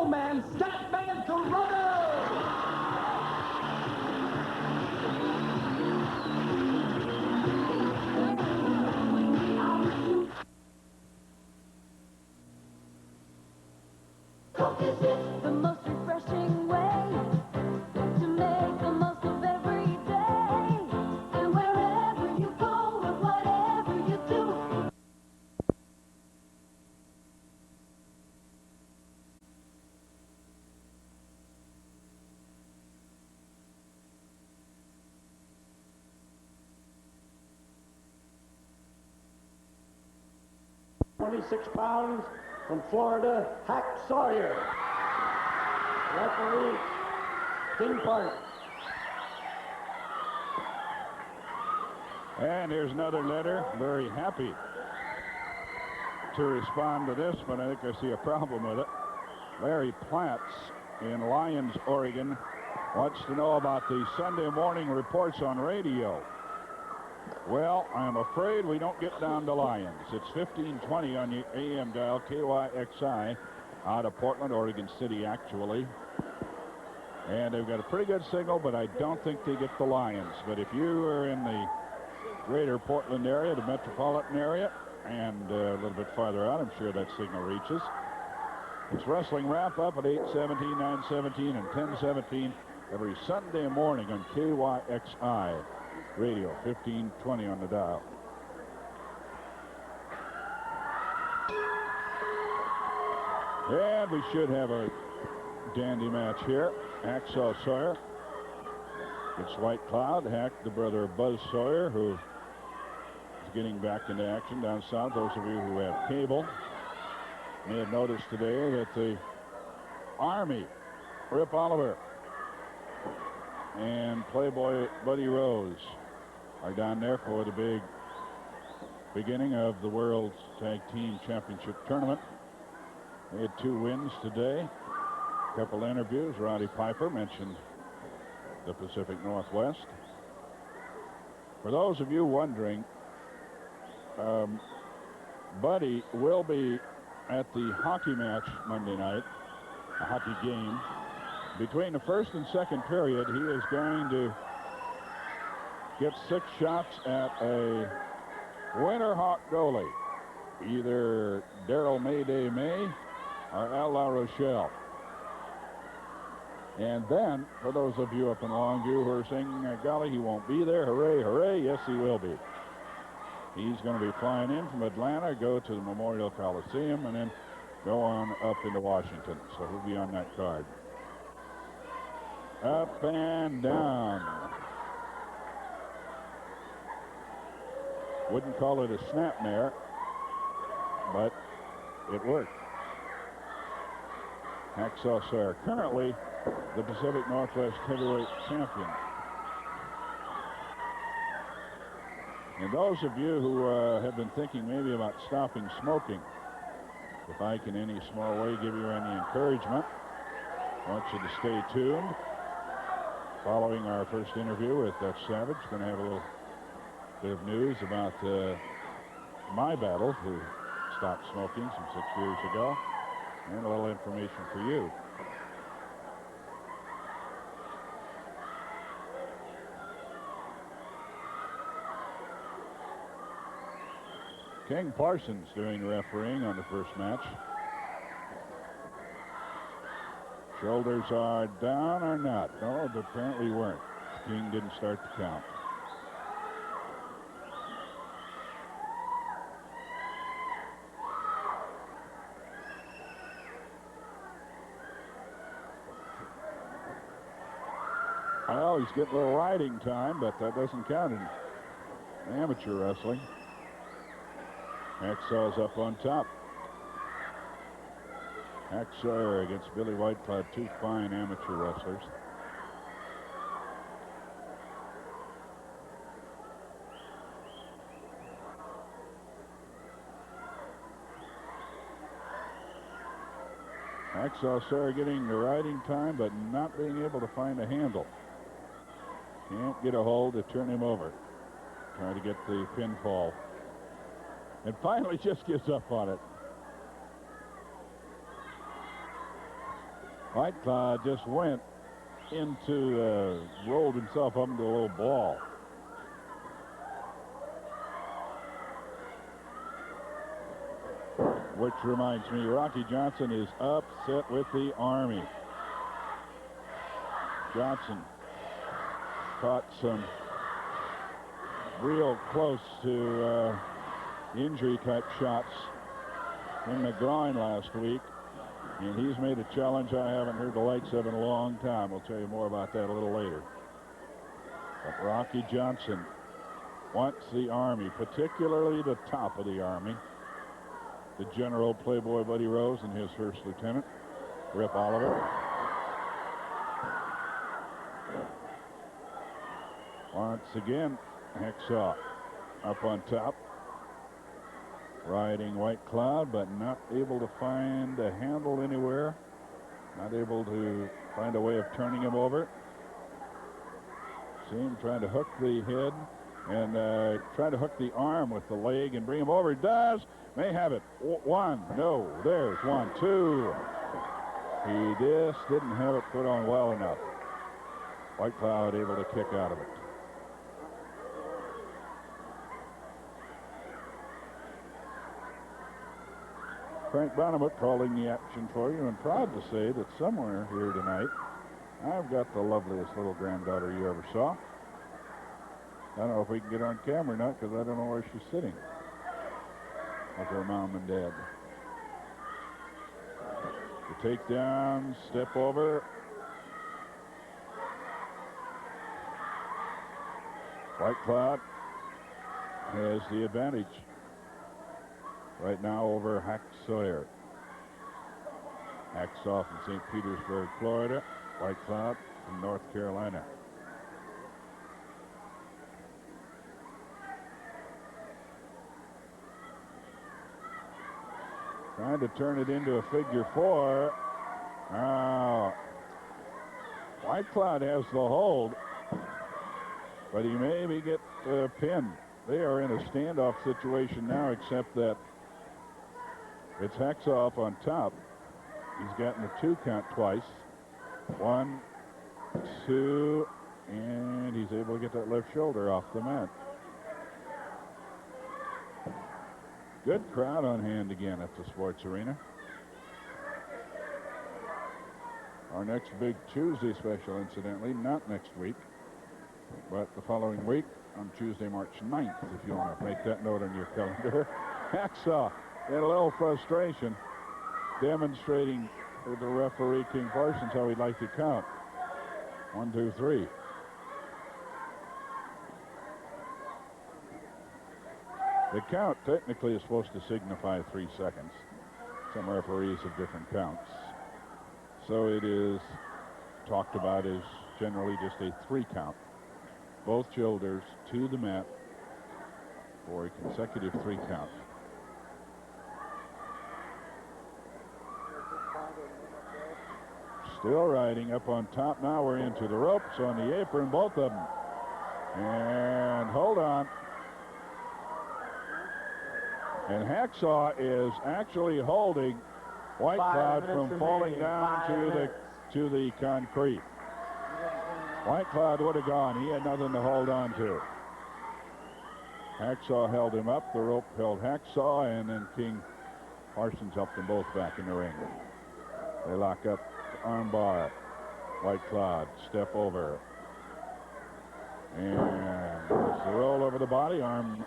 Snowman, Statman Toronto! Is it the most refreshing way to make the most of every day? And wherever you go and whatever you do. £26 from Florida, Hack Sawyer. Referee, King Park. And here's another letter. Very happy to respond to this, but I think I see a problem with it. Larry Platts in Lyons, Oregon, wants to know about the Sunday morning reports on radio. Well, I'm afraid we don't get down to Lyons. It's 1520 on the AM dial, KYXI, out of Portland, Oregon City, actually. And they've got a pretty good signal, but I don't think they get the Lyons. But if you are in the greater Portland area, the metropolitan area, and a little bit farther out, I'm sure that signal reaches. It's Wrestling Wrap-Up at 8:17, 9:17, and 10:17 every Sunday morning on KYXI Radio, 1520 on the dial. And we should have a dandy match here. Hacksaw Sawyer against White Cloud. Hack, the brother of Buzz Sawyer, who is getting back into action down south. Those of you who have cable may have noticed today that the Army, Rip Oliver, and Playboy Buddy Rose are down there for the big beginning of the World's Tag Team Championship Tournament. They had 2 wins today. A couple interviews. Roddy Piper mentioned the Pacific Northwest. For those of you wondering, Buddy will be at the hockey match Monday night, a hockey game. Between the first and second period, he is going to get 6 shots at a Winterhawk goalie, either Daryl Mayday May or Al La Rochelle. And then, for those of you up in Longview who are saying, golly, he won't be there, hooray, hooray, yes, he will be. He's going to be flying in from Atlanta, go to the Memorial Coliseum, and then go on up into Washington. So he'll be on that card. Up and down. Wouldn't call it a snapmare, but it worked. Hacksaw Sawyer, currently the Pacific Northwest heavyweight champion. And those of you who have been thinking maybe about stopping smoking, if I can in any small way give you any encouragement, I want you to stay tuned. Following our first interview with Dutch Savage, going to have a little bit of news about my battle to stop smoking some 6 years ago, and a little information for you. King Parsons doing the refereeing on the first match. Shoulders are down or not? No, they apparently weren't. King didn't start the count. Well, he's getting a little riding time, but that doesn't count in amateur wrestling. Hacksaw's up on top. Hacksaw against Billy White Cloud, 2 fine amateur wrestlers. Hacksaw Sawyer getting the riding time, but not being able to find a handle. Can't get a hold to turn him over. Trying to get the pinfall. And finally just gives up on it. White Cloud just went into, rolled himself up into a little ball. Which reminds me, Rocky Johnson is upset with the Army. Johnson caught some real close to injury type shots in the groin last week, and he's made a challenge I haven't heard the likes of in a long time. We'll tell you more about that a little later. But Rocky Johnson wants the Army, particularly the top of the Army, the General Playboy Buddy Rose and his first lieutenant, Rip Oliver. Once again, Hacksaw up on top, riding White Cloud, but not able to find a handle anywhere, not able to find a way of turning him over. See him trying to hook the head and try to hook the arm with the leg and bring him over. He does. May have it. One. No. There's one. Two. He just didn't have it put on well enough. White Cloud able to kick out of it. Frank Bonnemuth calling the action for you, and proud to say that somewhere here tonight I've got the loveliest little granddaughter you ever saw. I don't know if we can get on camera or not, because I don't know where she's sitting with her mom and dad. The takedown, step over. White Cloud has the advantage right now over Hack Sawyer. Hacksaw from St. Petersburg, Florida. White Cloud from North Carolina. Trying to turn it into a figure four. White Cloud has the hold, but he maybe get pinned. They are in a standoff situation now, except that it's Hacksaw up on top. He's gotten a 2 count twice. 1, 2, and he's able to get that left shoulder off the mat. Good crowd on hand again at the sports arena. Our next big Tuesday special, incidentally, not next week, but the following week on Tuesday, March 9th, if you want to make that note on your calendar. Hacksaw in a little frustration, demonstrating to the referee, King Parsons, how he'd like to count. 1, 2, 3. The count technically is supposed to signify 3 seconds. Some referees have different counts. So it is talked about as generally just a 3 count. Both shoulders to the mat for a consecutive 3 count. Still riding up on top. Now we're into the ropes on the apron, both of them. And hold on. And Hacksaw is actually holding White Cloud from falling down to the concrete. White Cloud would have gone. He had nothing to hold on to. Hacksaw held him up. The rope held Hacksaw, and then King Parsons helped them both back in the ring. They lock up arm bar. White Cloud, step over. And there's the roll over the body. Arm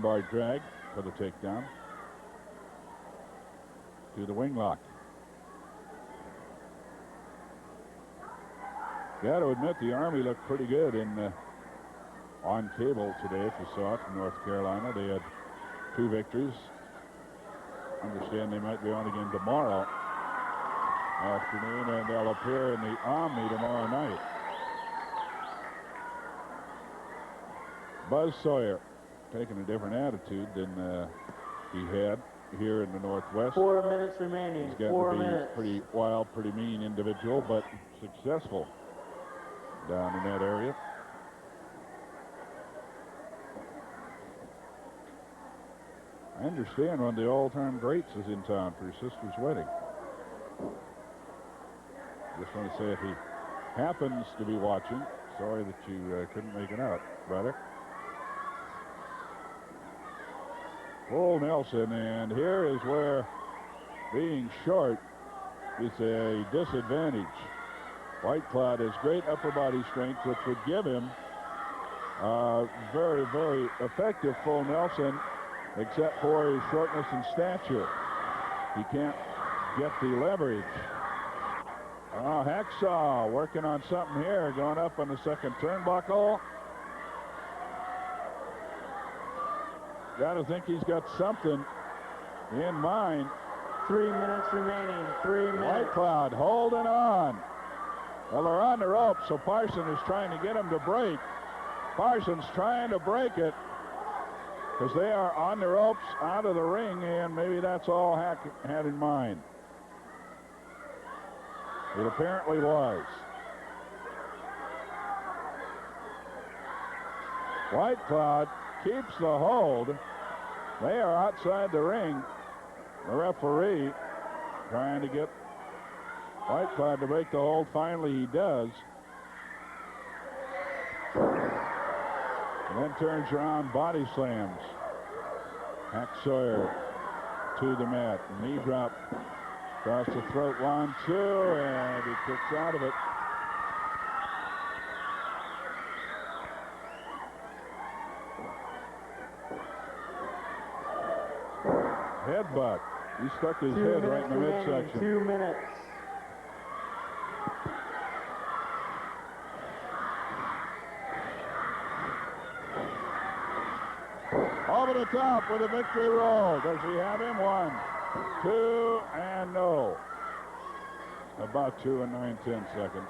bar drag for the takedown. To the wing lock. Got to admit, the Army looked pretty good in on cable today, if you saw it, from North Carolina. They had 2 victories. Understand they might be on again tomorrow afternoon, and they'll appear in the Omni tomorrow night. Buzz Sawyer taking a different attitude than he had here in the Northwest. 4 minutes remaining. He's gotten 4 to be minutes. pretty wild, pretty mean individual, but successful down in that area. I understand one of the all-time greats is in town for his sister's wedding. Just want to say if he happens to be watching, sorry that you couldn't make it out, brother. Full Nelson, and here is where being short is a disadvantage. White Cloud has great upper body strength, which would give him very, very effective full Nelson, except for his shortness and stature. He can't get the leverage. Hacksaw working on something here, going up on the second turnbuckle. Got to think he's got something in mind. 3 minutes remaining. 3 minutes. White Cloud holding on. Well, they're on the rope, so Parson is trying to get him to break. Parson's trying to break it because they are on the ropes out of the ring, and maybe that's all Hack had in mind. It apparently was. White Cloud keeps the hold. They are outside the ring. The referee trying to get White Cloud to break the hold. Finally, he does. And then turns around, body slams Hack Sawyer to the mat. Knee drop across the throat. 1, 2, and he kicks out of it. Headbutt. He stuck his head right in the midsection. 2 minutes. Over the top with a victory roll. Does he have him? 1, 2, and no. About 2 and 9/10 seconds.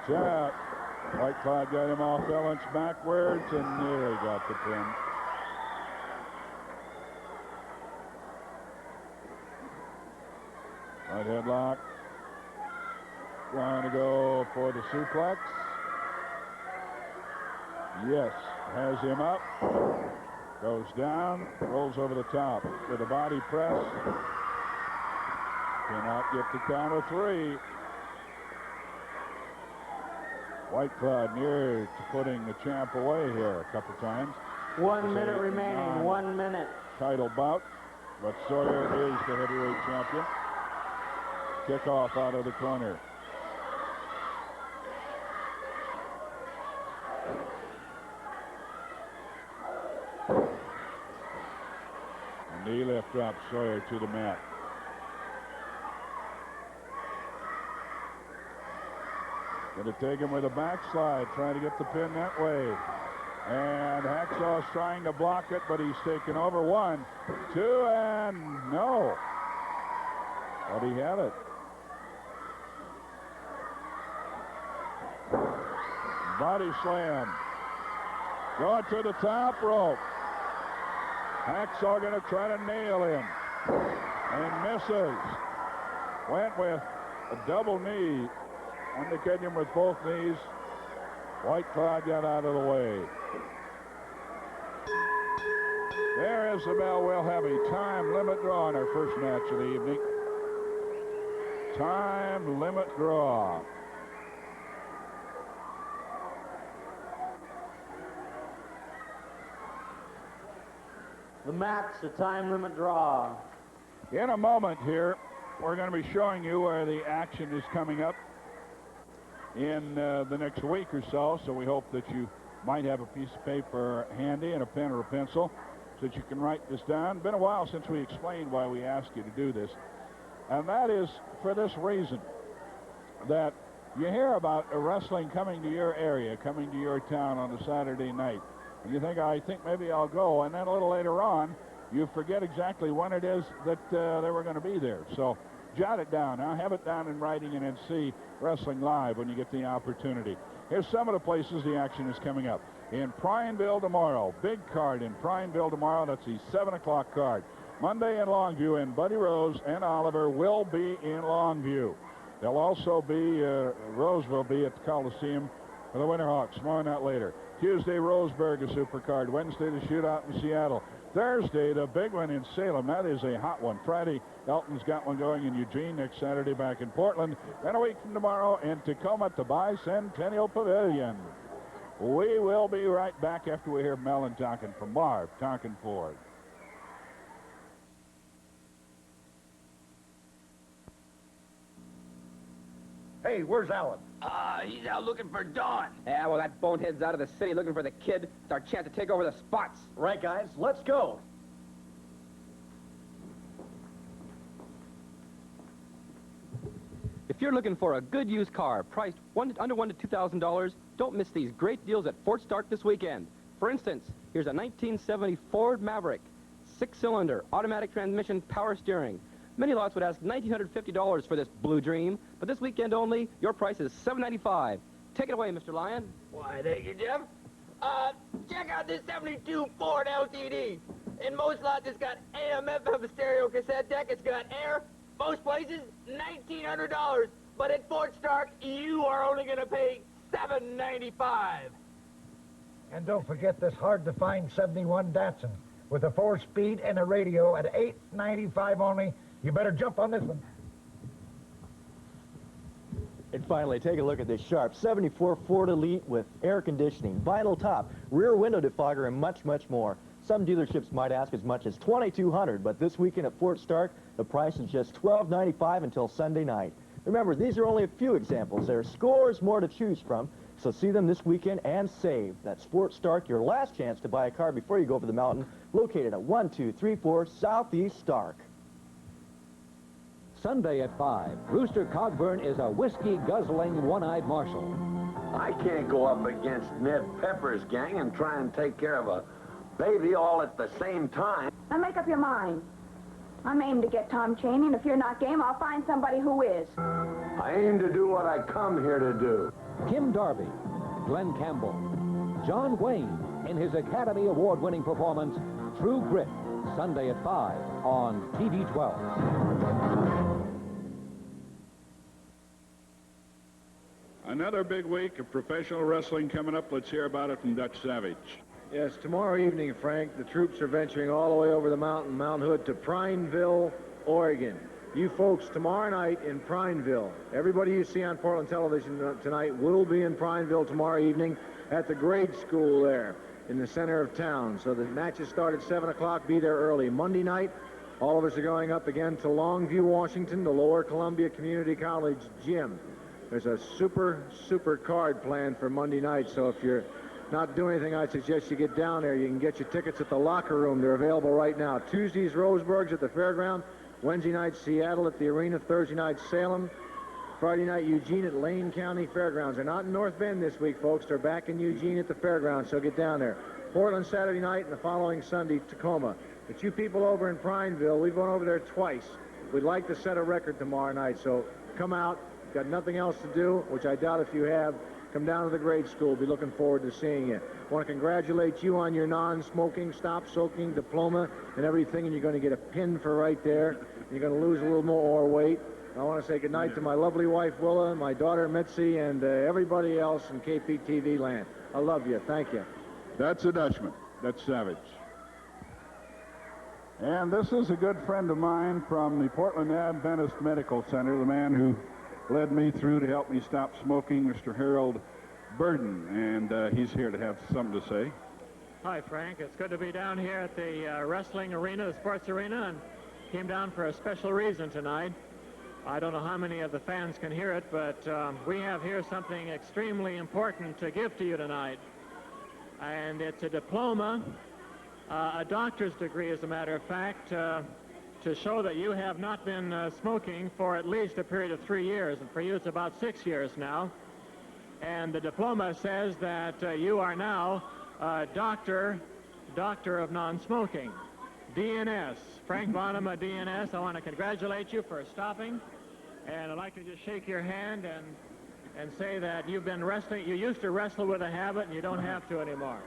Chat. White Cloud got him off balance backwards and nearly got the pin. Right headlock. Trying to go for the suplex. Yes, has him up. Goes down, rolls over the top with a body press. Cannot get the count of 3. White Cloud near to putting the champ away here a couple times. 1 minute remaining. 1 minute. Title bout, but Sawyer is the heavyweight champion. Kickoff out of the corner. Knee lift drops Sawyer to the mat. Going to take him with a backslide, trying to get the pin that way. And Hacksaw's trying to block it, but he's taken over. 1, 2, and no. But he had it. Body slam. Going to the top rope. Hacksaw going to try to nail him. And misses. Went with a double knee. Undercut him with both knees. White Cloud got out of the way. There is the bell. We'll have a time limit draw in our first match of the evening. Time limit draw. The match, the time limit draw. In a moment here, we're going to be showing you where the action is coming up in the next week or so. So we hope that you might have a piece of paper handy and a pen or a pencil so that you can write this down. Been a while since we explained why we asked you to do this. And that is for this reason, that you hear about wrestling coming to your area, coming to your town on a Saturday night. And you think, I think maybe I'll go. And then a little later on, you forget exactly when it is that they were going to be there. So jot it down. Now have it down in writing and then see Wrestling Live when you get the opportunity. Here's some of the places the action is coming up. In Prineville tomorrow, big card in Prineville tomorrow. That's the 7 o'clock card. Monday in Longview, and Buddy Rose and Oliver will be in Longview. They'll also be, Rose will be at the Coliseum for the Winterhawks. More on that later. Tuesday, Roseburg, a supercard. Wednesday, the shootout in Seattle. Thursday, the big one in Salem. That is a hot one. Friday, Elton's got one going in Eugene. Next Saturday back in Portland. Then a week from tomorrow in Tacoma at the Bicentennial Pavilion. We will be right back after we hear Mel Tonkin from Marv Tonkin Ford. Hey, where's Alan? He's out looking for Dawn. Yeah, well, that bonehead's out of the city looking for the kid. It's our chance to take over the spots. Right, guys, let's go. If you're looking for a good used car priced under $1,000 to $2,000, don't miss these great deals at Fort Stark this weekend. For instance, here's a 1970 Ford Maverick, 6-cylinder, automatic transmission, power steering. Many lots would ask $1,950 for this blue dream, but this weekend only, your price is $795. Take it away, Mr. Lyon. Why, thank you, Jeff. Check out this 72 Ford LTD. In most lots, it's got AM/FM stereo cassette deck. It's got air. Most places, $1,900. But at Fort Stark, you are only going to pay $795. And don't forget this hard-to-find 71 Datsun with a 4-speed and a radio at $895 only. You better jump on this one. And finally, take a look at this sharp 74 Ford Elite with air conditioning, vinyl top, rear window defogger, and much, much more. Some dealerships might ask as much as $2,200, but this weekend at Fort Stark, the price is just $1,295 until Sunday night. Remember, these are only a few examples. There are scores more to choose from, so see them this weekend and save. That's Fort Stark, your last chance to buy a car before you go over the mountain, located at 1234 Southeast Stark. Sunday at 5, Rooster Cogburn is a whiskey-guzzling, one-eyed marshal. I can't go up against Ned Pepper's gang and try and take care of a baby all at the same time. Now make up your mind. I'm aiming to get Tom Chaney, and if you're not game, I'll find somebody who is. I aim to do what I come here to do. Kim Darby, Glenn Campbell, John Wayne in his Academy Award-winning performance, True Grit, Sunday at 5 on TV 12. Another big week of professional wrestling coming up. Let's hear about it from Dutch Savage. Yes, tomorrow evening, Frank, the troops are venturing all the way over the mountain, Mount Hood, to Prineville, Oregon. You folks, tomorrow night in Prineville, everybody you see on Portland television tonight will be in Prineville tomorrow evening at the grade school there in the center of town. So the matches start at 7 o'clock. Be there early. Monday night, all of us are going up again to Longview, Washington, the Lower Columbia Community College gym. There's a super card planned for Monday night, so if you're not doing anything, I suggest you get down there. You can get your tickets at the locker room. They're available right now. Tuesdays, Roseburg's at the fairground. Wednesday night, Seattle at the arena. Thursday night, Salem. Friday night, Eugene at Lane County Fairgrounds. They're not in North Bend this week, folks. They're back in Eugene at the fairgrounds, so get down there. Portland Saturday night, and the following Sunday, Tacoma. But you people over in Prineville, we've gone over there twice. We'd like to set a record tomorrow night, so come out. Got nothing else to do, which I doubt if you have. Come down to the grade school. Be looking forward to seeing you. I want to congratulate you on your non-smoking, stop-soaking diploma and everything, and you're going to get a pin for right there. You're going to lose a little more weight. I want to say goodnight to my lovely wife, Willa, my daughter, Mitzi, and everybody else in KPTV land. I love you. Thank you. That's a Dutchman. That's Savage. And this is a good friend of mine from the Portland Adventist Medical Center, the man who led me through to help me stop smoking, Mr. Harold Burden, and he's here to have something to say. Hi, Frank. It's good to be down here at the wrestling arena, the sports arena, and came down for a special reason tonight. I don't know how many of the fans can hear it, but we have here something extremely important to give to you tonight. And it's a diploma, a doctor's degree, as a matter of fact, to show that you have not been smoking for at least a period of 3 years. And for you, it's about 6 years now. And the diploma says that you are now doctor of non-smoking. DNS. Frank Bonham, a DNS. I want to congratulate you for stopping. And I'd like to just shake your hand and say that you've been wrestling. You used to wrestle with a habit, and you don't have to anymore.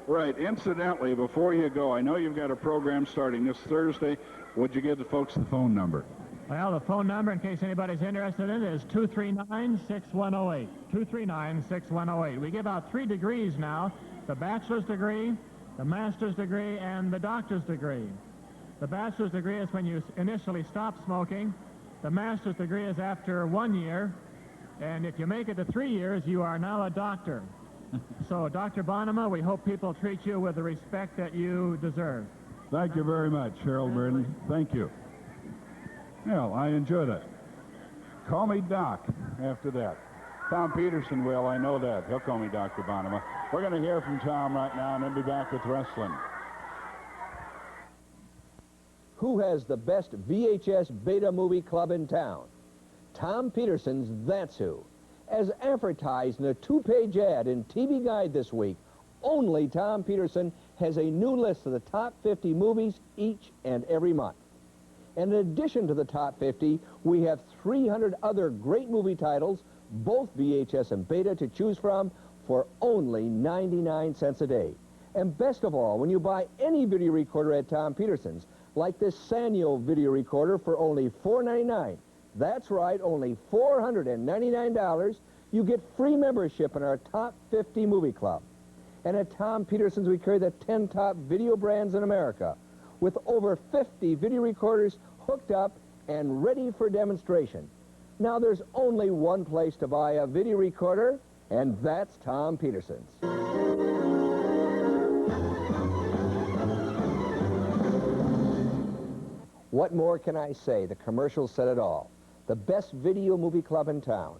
Right. Incidentally, before you go, I know you've got a program starting this Thursday. Would you give the folks the phone number? Well, the phone number, in case anybody's interested in it, is 239-6108. 239-6108. We give out 3 degrees now. The bachelor's degree, the master's degree, and the doctor's degree. The bachelor's degree is when you initially stop smoking. The master's degree is after 1 year. And if you make it to 3 years, you are now a doctor. So, Dr. Bonema, we hope people treat you with the respect that you deserve. Thank you very much, Harold Burden. Thank you. Well, I enjoyed it. Call me Doc after that. Tom Peterson will, I know that. He'll call me Dr. Bonema. We're going to hear from Tom right now and then be back with wrestling. Who has the best VHS beta movie club in town? Tom Peterson's That's Who. As advertised in a 2-page ad in TV Guide this week, only Tom Peterson has a new list of the top 50 movies each and every month. And in addition to the top 50, we have 300 other great movie titles, both VHS and beta, to choose from for only 99 cents a day. And best of all, when you buy any video recorder at Tom Peterson's, like this Sanyo video recorder for only $4.99, that's right, only $499, you get free membership in our top 50 movie club. And at Tom Peterson's, we carry the 10 top video brands in America, with over 50 video recorders hooked up and ready for demonstration. Now, there's only one place to buy a video recorder, and that's Tom Peterson's. What more can I say? The commercial said it all. The best video movie club in town.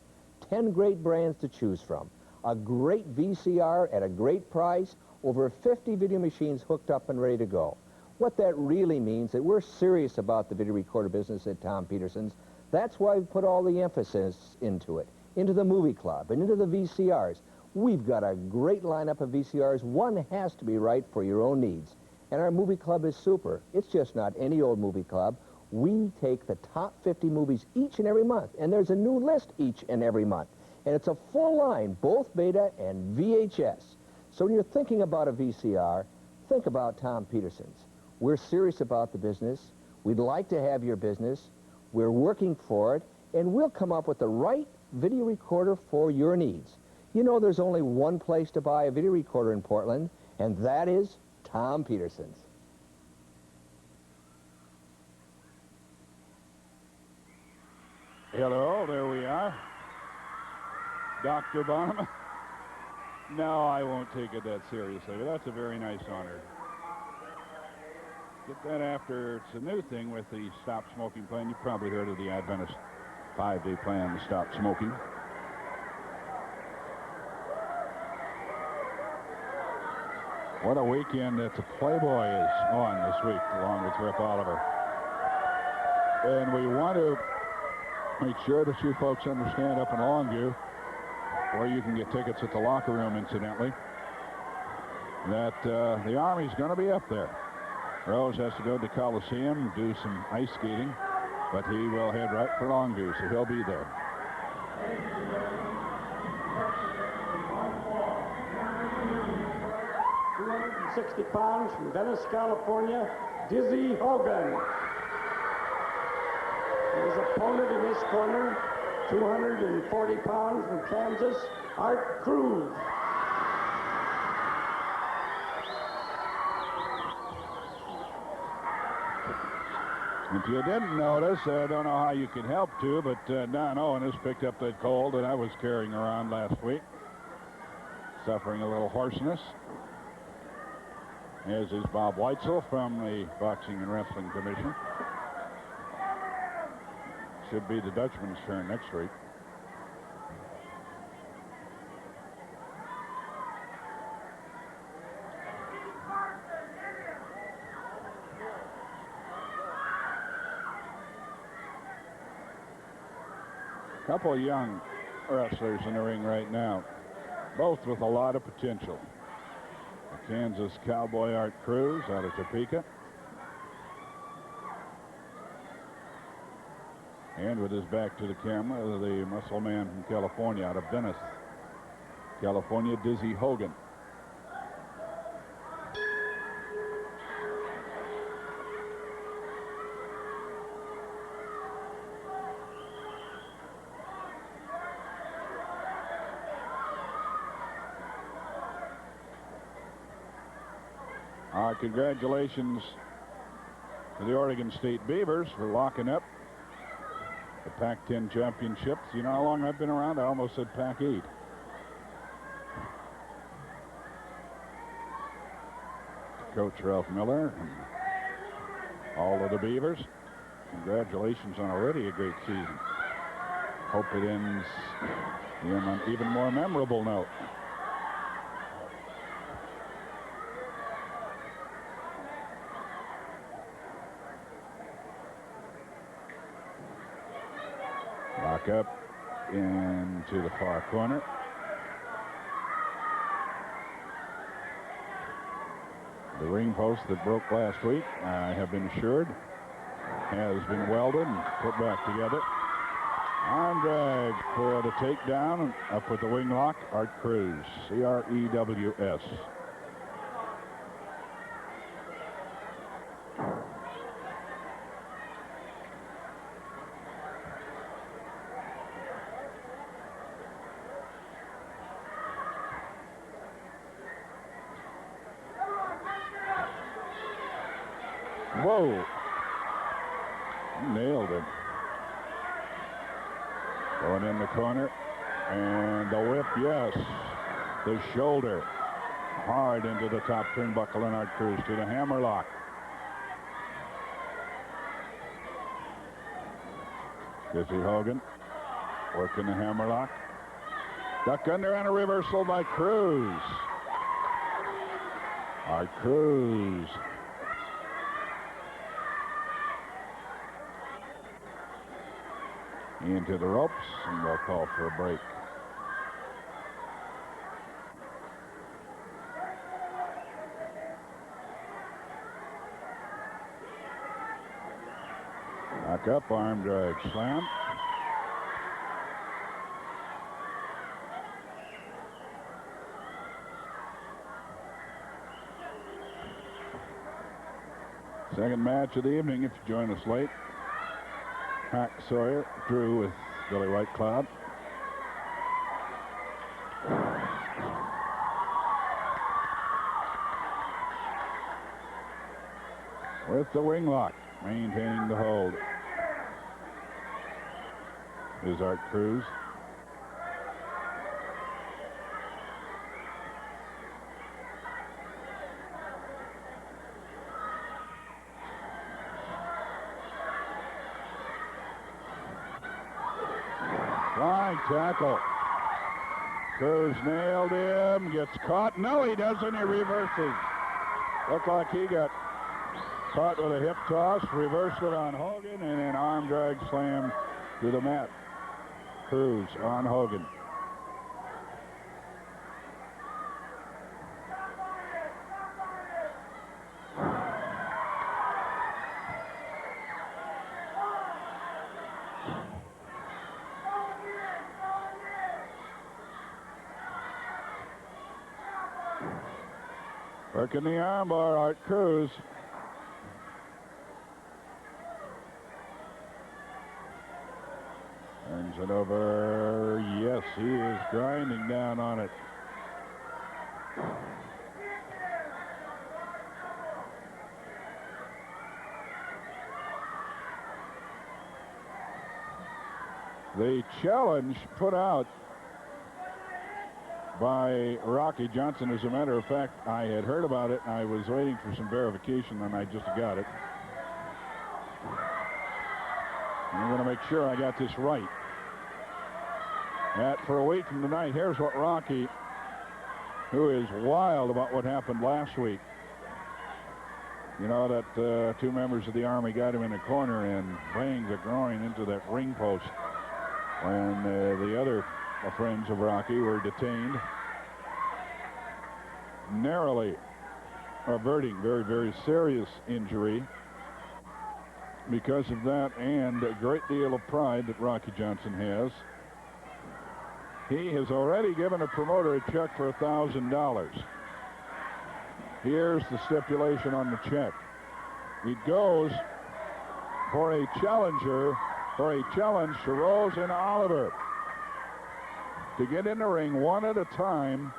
10 great brands to choose from. A great VCR at a great price. Over 50 video machines hooked up and ready to go. What that really means that we're serious about the video recorder business at Tom Peterson's. That's why we put all the emphasis into it, into the movie club and into the VCRs. We've got a great lineup of VCRs. One has to be right for your own needs. And our movie club is super. It's just not any old movie club. We take the top 50 movies each and every month, and there's a new list each and every month. And it's a full line, both beta and VHS. So when you're thinking about a VCR, think about Tom Peterson's. We're serious about the business. We'd like to have your business. We're working for it, and we'll come up with the right video recorder for your needs. You know, there's only one place to buy a video recorder in Portland, and that is Tom Peterson's. Hello, there we are. Dr. Bonema. No, I won't take it that seriously, but that's a very nice honor. Get that after, it's a new thing with the Stop Smoking plan. You've probably heard of the Adventist 5-day plan to stop smoking. What a weekend that the Playboy is on this week, along with Rip Oliver. And we want to make sure that you folks understand up in Longview, where you can get tickets at the locker room, incidentally, that the Army's going to be up there. Rose has to go to the Coliseum, do some ice skating, but he will head right for Longview, so he'll be there. £260 from Venice, California, Dizzy Hogan. His opponent in this corner, 240 pounds from Kansas, Art Cruz. If you didn't notice, I don't know how you can help to, but Don Owen has picked up that cold that I was carrying around last week. Suffering a little hoarseness. As is Bob Weitzel from the Boxing and Wrestling Commission. Should be the Dutchman's turn next week. Couple of young wrestlers in the ring right now, both with a lot of potential. The Kansas Cowboy Art Cruz out of Topeka. And with his back to the camera, the muscle man from California out of Venice, California, Dizzy Hogan. Our congratulations to the Oregon State Beavers for locking up the Pac-10 championships. You know how long I've been around? I almost said Pac-8. Coach Ralph Miller and all of the Beavers, congratulations on already a great season. Hope it ends in an even more memorable note. Lock up into the far corner. The ring post that broke last week, I have been assured, has been welded and put back together. Arm drag for the takedown, and up with the wing lock, Art Cruz, C-R-E-W-S. Whoa. Nailed it. Going in the corner. And the whip, yes. The shoulder. Hard into the top turnbuckle, and Art Cruz to the hammerlock. Jesse Hogan working the hammerlock. Duck under and a reversal by Cruz. Art Cruz. Into the ropes, and they'll call for a break. Back up, arm drag slam. Second match of the evening, if you join us late. Hack Sawyer, Drew with Billy White Cloud. With the wing lock, maintaining the hold, is Art Cruz. Flying tackle. Cruz nailed him, gets caught. No, he doesn't. He reverses. Looked like he got caught with a hip toss, reversed it on Hogan, and an arm drag slam to the mat. Cruz on Hogan. Working the armbar, Art Cruz. Turns it over. Yes, he is grinding down on it. The challenge put out by Rocky Johnson. As a matter of fact, I had heard about it. I was waiting for some verification, and I just got it. I'm going to make sure I got this right. For a week from tonight, here's what Rocky, who is wild about what happened last week. You know that two members of the Army got him in the corner and banged the groin into that ring post when the other friends of Rocky were detained, narrowly averting very, very serious injury because of that, and a great deal of pride that Rocky Johnson has. He has already given a promoter a check for $1,000. Here's the stipulation on the check. It goes for a challenger, for a challenge to Rose and Oliver to get in the ring one at a time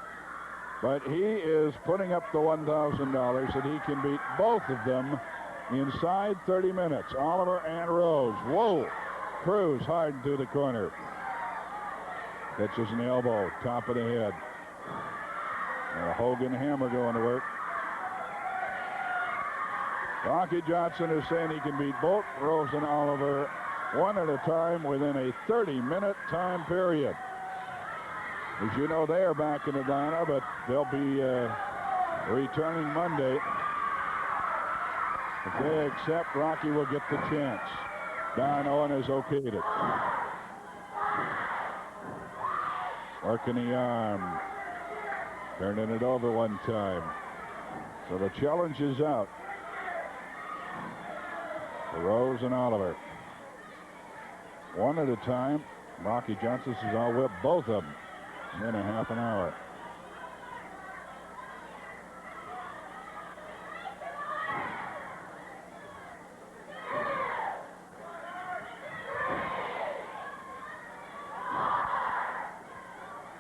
But he is putting up the $1,000 that he can beat both of them inside 30 minutes. Oliver and Rose. Whoa! Cruz hard into the corner. Catches an elbow, top of the head. And a Hogan hammer going to work. Rocky Johnson is saying he can beat both Rose and Oliver one at a time within a 30-minute time period. As you know, they are back in Atlanta, but they'll be returning Monday. If they accept, Rocky will get the chance. Don Owen has okayed it. Working the arm. Turning it over one time. So the challenge is out for Rose and Oliver. One at a time. Rocky Johnson says, I'll whip both of them in a half an hour.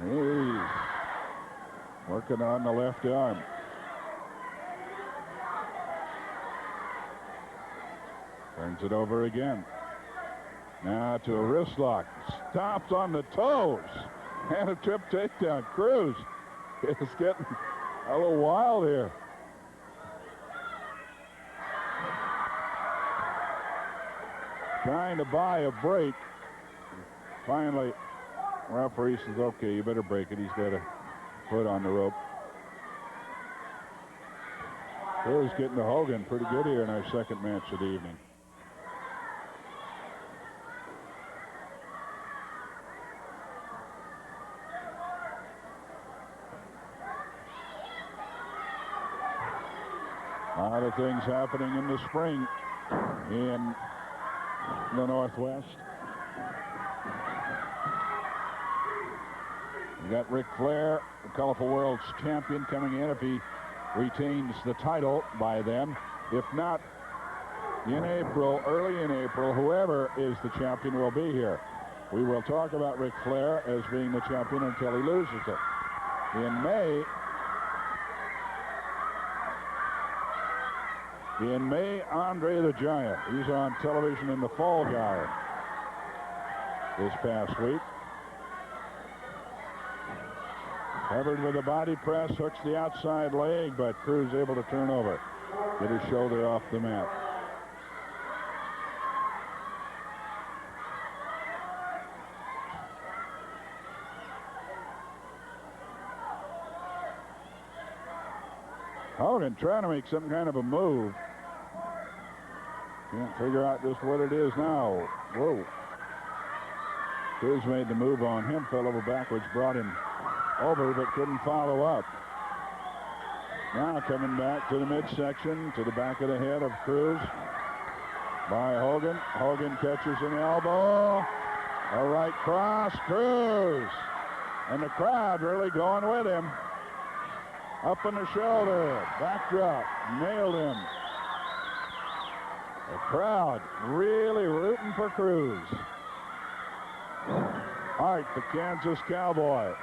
He's working on the left arm. Turns it over again. Now to a wrist lock. Stops on the toes. And a trip takedown. Cruz is getting a little wild here. Trying to buy a break. Finally, referee says, okay, you better break it. He's got a foot on the rope. Cruz getting to Hogan pretty good here in our second match of the evening. A lot of things happening in the spring in the Northwest. We got Ric Flair, the Colorful World's champion, coming in if he retains the title by then. If not, in April, early in April, whoever is the champion will be here. We will talk about Ric Flair as being the champion until he loses it. In May, Andre the Giant. He's on television in The Fall Guy this past week. Covered with a body press, hooks the outside leg, but Cruz able to turn over. Get his shoulder off the mat. Hogan trying to make some kind of a move. Can't figure out just what it is now. Whoa. Cruz made the move on him, fell over backwards, brought him over, but couldn't follow up. Now coming back to the midsection, to the back of the head of Cruz by Hogan. Hogan catches an elbow. A right cross, Cruz. And the crowd really going with him. Up on the shoulder, backdrop, nailed him. The crowd really rooting for Cruz. Art, the Kansas Cowboy.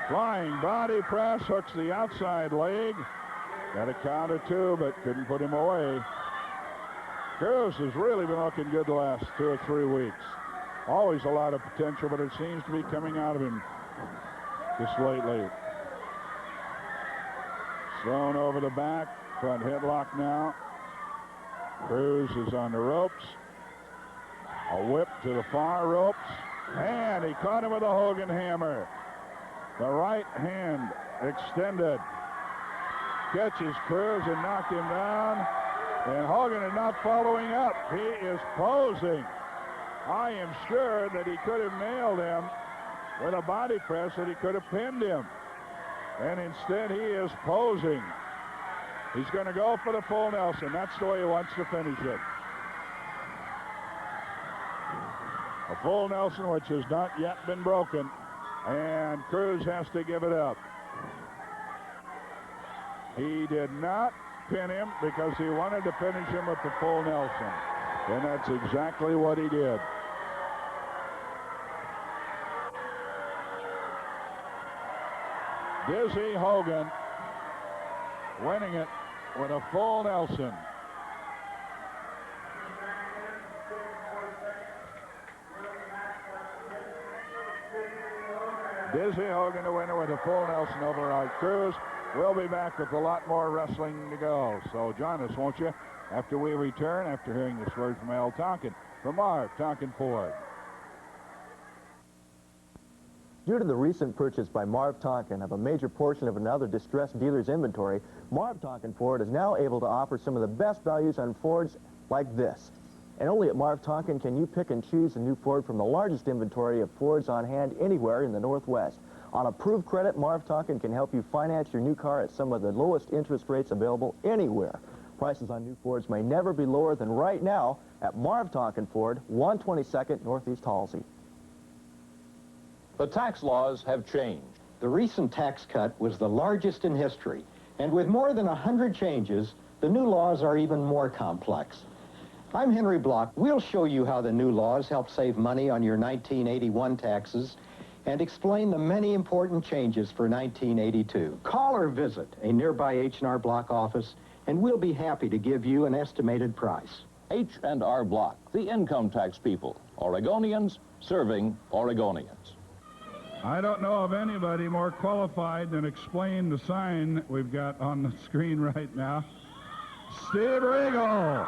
Flying body press, hooks the outside leg. Got a count of two, but couldn't put him away. Cruz has really been looking good the last 2 or 3 weeks. Always a lot of potential, but it seems to be coming out of him just lately. Thrown over the back, front headlock now. Cruz is on the ropes. A whip to the far ropes. And he caught him with a Hogan hammer. The right hand extended. Catches Cruz and knocked him down. And Hogan is not following up. He is posing. I am sure that he could have nailed him with a body press, that he could have pinned him. And instead he is posing. He's going to go for the full Nelson. That's the way he wants to finish it. A full Nelson, which has not yet been broken. And Cruz has to give it up. He did not pin him because he wanted to finish him with the full Nelson. And that's exactly what he did. Dizzy Hogan winning it with a full Nelson. Dizzy Hogan, the winner with a full Nelson over Art Cruz. We'll be back with a lot more wrestling to go. So join us, won't you, after we return, after hearing this word from Al Tonkin, from Marv Tonkin Ford. Due to the recent purchase by Marv Tonkin of a major portion of another distressed dealer's inventory, Marv Tonkin Ford is now able to offer some of the best values on Fords like this. And only at Marv Tonkin can you pick and choose a new Ford from the largest inventory of Fords on hand anywhere in the Northwest. On approved credit, Marv Tonkin can help you finance your new car at some of the lowest interest rates available anywhere. Prices on new Fords may never be lower than right now at Marv Tonkin Ford, 122nd Northeast Halsey. The tax laws have changed. The recent tax cut was the largest in history, and with more than 100 changes, the new laws are even more complex. I'm Henry Block. We'll show you how the new laws help save money on your 1981 taxes and explain the many important changes for 1982. Call or visit a nearby H&R Block office, and we'll be happy to give you an estimated price. H&R Block, the income tax people. Oregonians serving Oregonians. I don't know of anybody more qualified than explain the sign we've got on the screen right now. Steve Regal.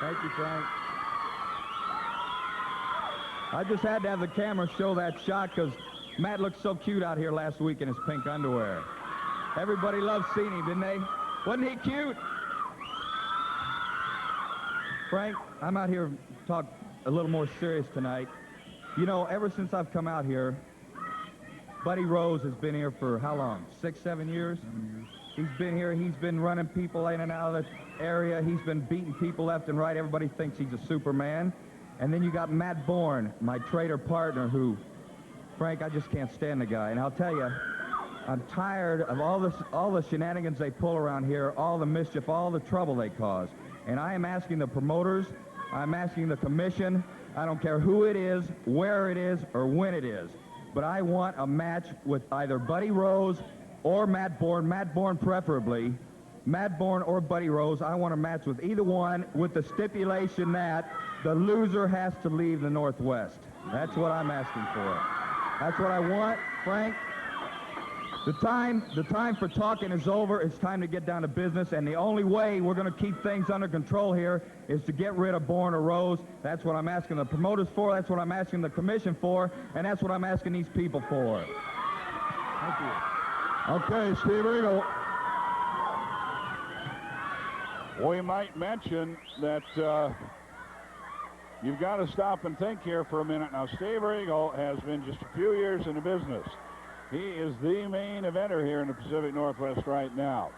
Thank you, Frank. I just had to have the camera show that shot because Matt looked so cute out here last week in his pink underwear. Everybody loved seeing him, didn't they? Wasn't he cute? Frank, I'm out here to talk a little more serious tonight. You know, ever since I've come out here, Buddy Rose has been here for how long? 6, 7 years? 7 years. He's been here. He's been running people in and out of the area. He's been beating people left and right. Everybody thinks he's a Superman. And then you got Matt Bourne, my trader partner, who, Frank, I just can't stand the guy. And I'll tell you, I'm tired of all the shenanigans they pull around here, all the mischief, all the trouble they cause. And I am asking the promoters, I'm asking the commission, I don't care who it is, where it is, or when it is, but I want a match with either Buddy Rose or Matt Bourne preferably, Matt Bourne or Buddy Rose. I want a match with either one with the stipulation that the loser has to leave the Northwest. That's what I'm asking for. That's what I want, Frank. The time for talking is over. It's time to get down to business, and the only way we're going to keep things under control here is to get rid of Bourne or Rose. That's what I'm asking the promoters for. That's what I'm asking the commission for, and that's what I'm asking these people for. Thank you. Okay, Steve Regal. We might mention that you've got to stop and think here for a minute. Now, Steve Regal has been just a few years in the business. He is the main eventer here in the Pacific Northwest right now.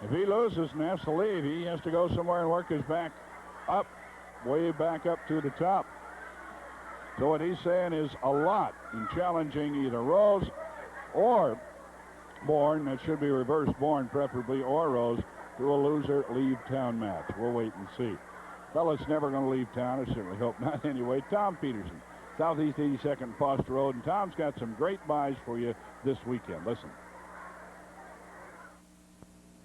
If he loses and has to leave, he has to go somewhere and work his back up, way back up to the top. So what he's saying is a lot in challenging either Rose or Bourne. That should be reversed, Bourne preferably, or Rose, to a loser leave town match. We'll wait and see. Fella's never going to leave town. I certainly hope not anyway. Tom Peterson, Southeast 82nd and Foster Road, and Tom's got some great buys for you this weekend. Listen.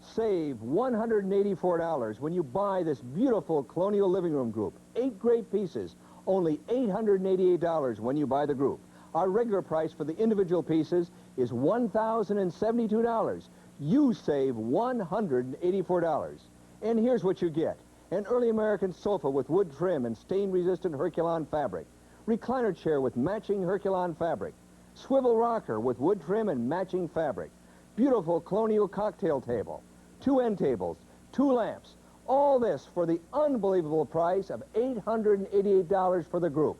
Save $184 when you buy this beautiful Colonial Living Room group. 8 great pieces, only $888 when you buy the group. Our regular price for the individual pieces is $1,072. You save $184. And here's what you get. An early American sofa with wood trim and stain-resistant Herculon fabric. Recliner chair with matching Herculon fabric. Swivel rocker with wood trim and matching fabric. Beautiful Colonial cocktail table. 2 end tables. 2 lamps. All this for the unbelievable price of $888 for the group.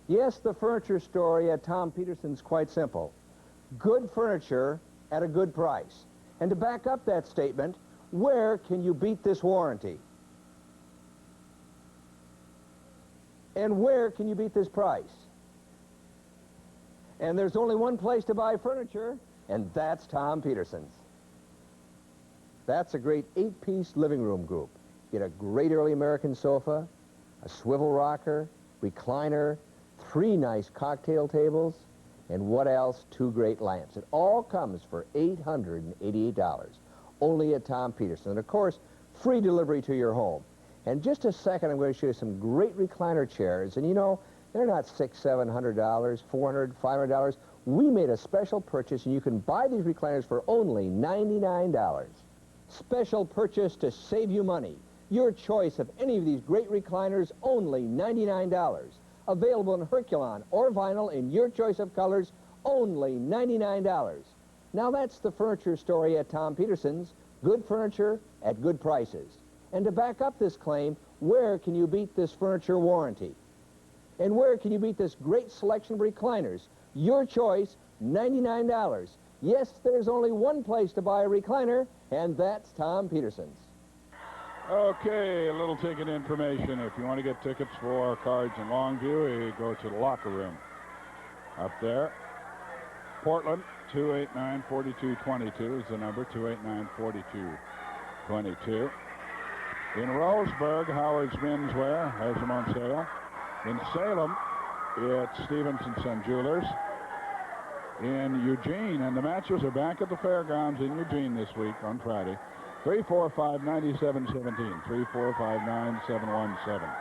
Yes, the furniture story at Tom Peterson's quite simple. Good furniture at a good price. And to back up that statement, where can you beat this warranty? And where can you beat this price? And there's only one place to buy furniture, and that's Tom Peterson's. That's a great 8-piece living room group. Get a great early American sofa, a swivel rocker, recliner, 3 nice cocktail tables, And what else? 2 great lamps. It all comes for $888. Only at Tom Peterson. And of course, free delivery to your home. In just a second, I'm going to show you some great recliner chairs. And you know, they're not $600, $700, $400, $500. We made a special purchase, and you can buy these recliners for only $99. Special purchase to save you money. Your choice of any of these great recliners, only $99. Available in Herculon or vinyl in your choice of colors, only $99. Now that's the furniture story at Tom Peterson's. Good furniture at good prices. And to back up this claim, where can you beat this furniture warranty? And where can you beat this great selection of recliners? Your choice, $99. Yes, there's only one place to buy a recliner, and that's Tom Peterson's. Okay, a little ticket information. If you want to get tickets for Cards in Longview, you go to the locker room up there. Portland, 289-4222 is the number, 289-4222. In Roseburg, Howard's Menswear has them on sale. In Salem, it's Stevenson Son Jewelers. In Eugene, and the matches are back at the fairgrounds in Eugene this week on Friday. 345-9717, 345-9717.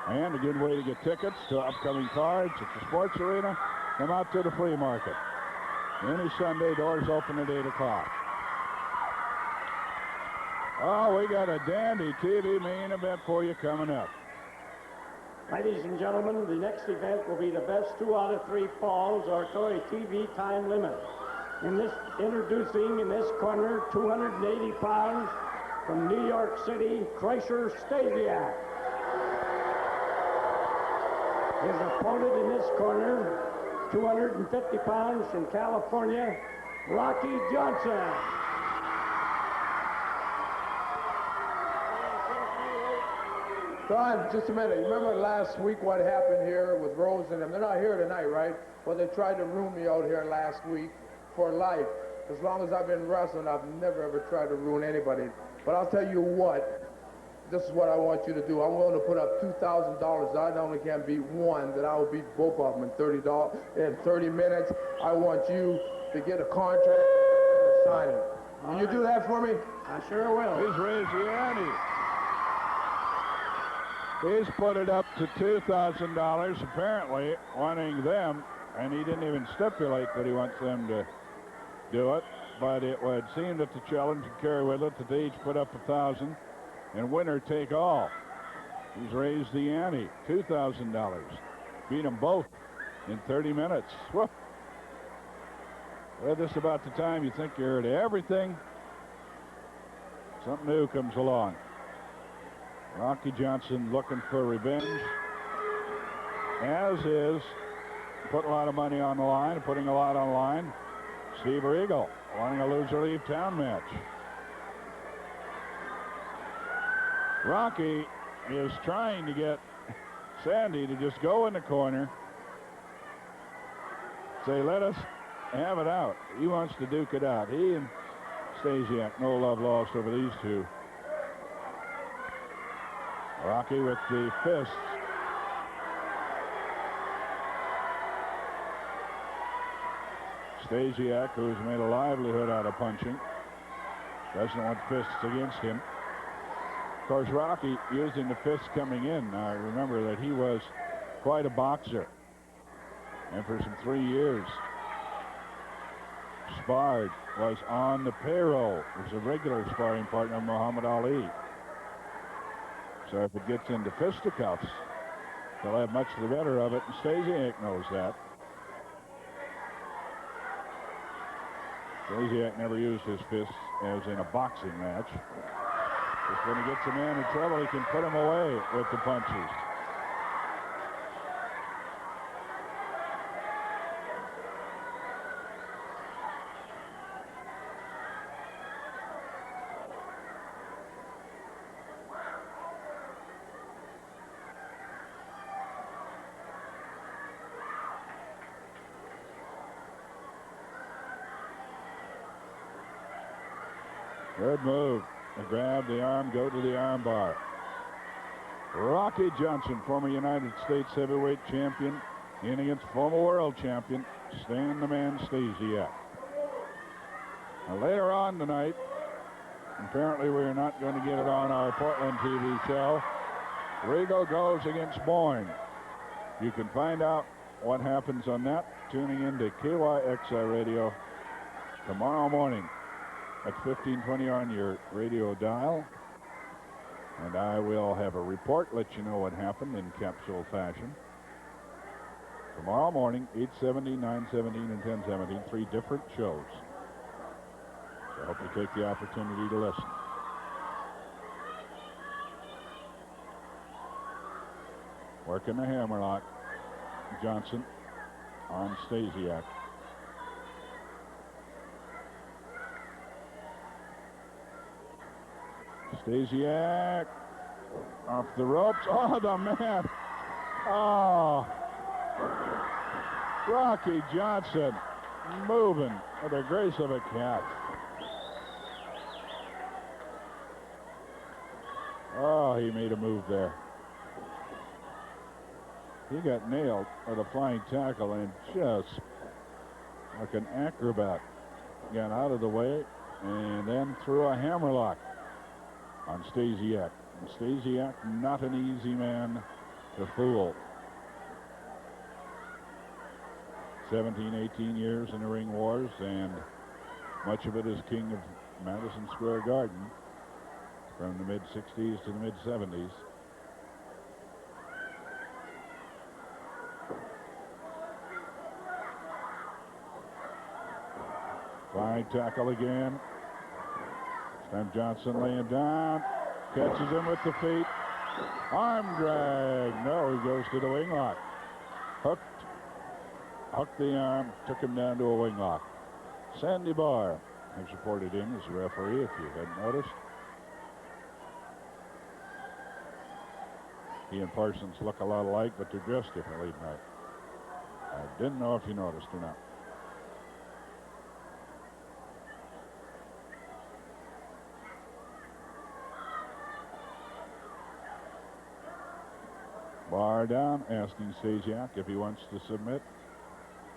And a good way to get tickets to upcoming cards at the sports arena. Come out to the flea market. Any Sunday, doors open at 8 o'clock. Oh, we got a dandy TV main event for you coming up. Ladies and gentlemen, the next event will be the best 2 out of 3 falls or Toy TV time limit. Introducing in this corner, 280 pounds from New York City, Kreischer Stasiak. His opponent in this corner, 250 pounds from California, Rocky Johnson. Don, just a minute. You remember last week what happened here with Rose and them? They're not here tonight, right? Well, they tried to ruin me out here last week for life. As long as I've been wrestling, I've never, ever tried to ruin anybody. But I'll tell you what, this is what I want you to do. I'm willing to put up $2,000. I not only can beat one, that I will beat both of them in 30 minutes. I want you to get a contract and sign it. Will you do that for me? I sure will. He's raised the ante. He's put it up to $2,000, apparently wanting them, and he didn't even stipulate that he wants them to do it, but it would seem that the challenge would carry with it that they each put up $1,000, and winner take all. He's raised the ante, $2,000. Beat them both in 30 minutes. Whoop. Well, this is about the time you think you're to everything. Something new comes along. Rocky Johnson looking for revenge, as is putting a lot of money on the line, putting a lot on the line. Steve Regal wanting a loser leave town match. Rocky is trying to get Sandy to just go in the corner, say, let us have it out. He wants to duke it out. He and Stasiak, no love lost over these two. Rocky with the fists. Stasiak, who's made a livelihood out of punching, doesn't want fists against him. Of course, Rocky using the fists coming in. Now, remember that he was quite a boxer. And for some 3 years, sparred, was on the payroll. Was a regular sparring partner of Muhammad Ali. So if it gets into fisticuffs, they'll have much the better of it, and Stasiak knows that. Stasiak never used his fists as in a boxing match. Just when he gets a man in trouble, he can put him away with the punches. Good move. Grab the arm, go to the arm bar. Rocky Johnson, former United States heavyweight champion, in against former world champion Stan the Man Stasiak. Now, later on tonight, apparently we're not going to get it on our Portland TV show, Regal goes against Bourne. You can find out what happens on that tuning in to KYXR Radio tomorrow morning at 1520 on your radio dial. And I will have a report, let you know what happened in capsule fashion. Tomorrow morning, 8:70, 9:17, and 10:17, 3 different shows. So I hope you take the opportunity to listen. Working the hammerlock. Johnson on Stasiak. Stasiak off the ropes. Oh, the man. Oh. Rocky Johnson moving with the grace of a cat. Oh, he made a move there. He got nailed with a flying tackle and just like an acrobat got out of the way and then threw a hammerlock on Stasiak. And Stasiak, not an easy man to fool. 17, 18 years in the ring wars, and much of it as king of Madison Square Garden from the mid-60s to the mid-70s. Flying tackle again. Sam Johnson laying down. Catches him with the feet. Arm drag. No, he goes to the wing lock. Hooked the arm. Took him down to a wing lock. Sandy Barr has reported in as a referee, if you hadn't noticed. He and Parsons look a lot alike, but they're dressed differently tonight. I didn't know if you noticed or not. Barr down, asking Stasiak if he wants to submit.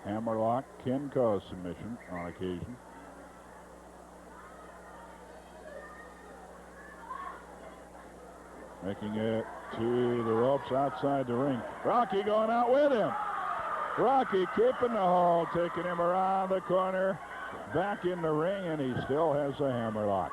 Hammerlock can cause submission on occasion. Making it to the ropes outside the ring. Rocky going out with him. Rocky keeping the hold, taking him around the corner, back in the ring, and he still has a hammerlock.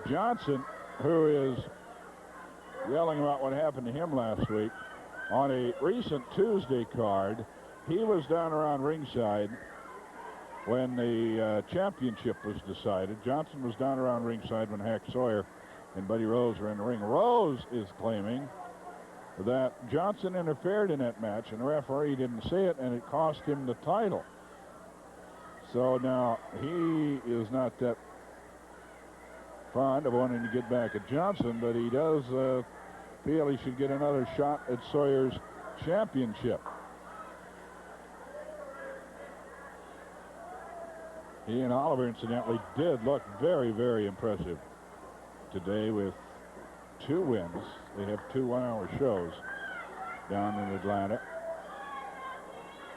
Johnson, who is yelling about what happened to him last week, on a recent Tuesday card, he was down around ringside when the championship was decided. Johnson was down around ringside when Hack Sawyer and Buddy Rose were in the ring. Rose is claiming that Johnson interfered in that match, and the referee didn't see it, and it cost him the title. So now he is not that fond of wanting to get back at Johnson, but he does feel he should get another shot at Sawyer's championship. He and Oliver, incidentally, did look very, very impressive today with 2 wins. They have 2 one-hour shows down in Atlanta.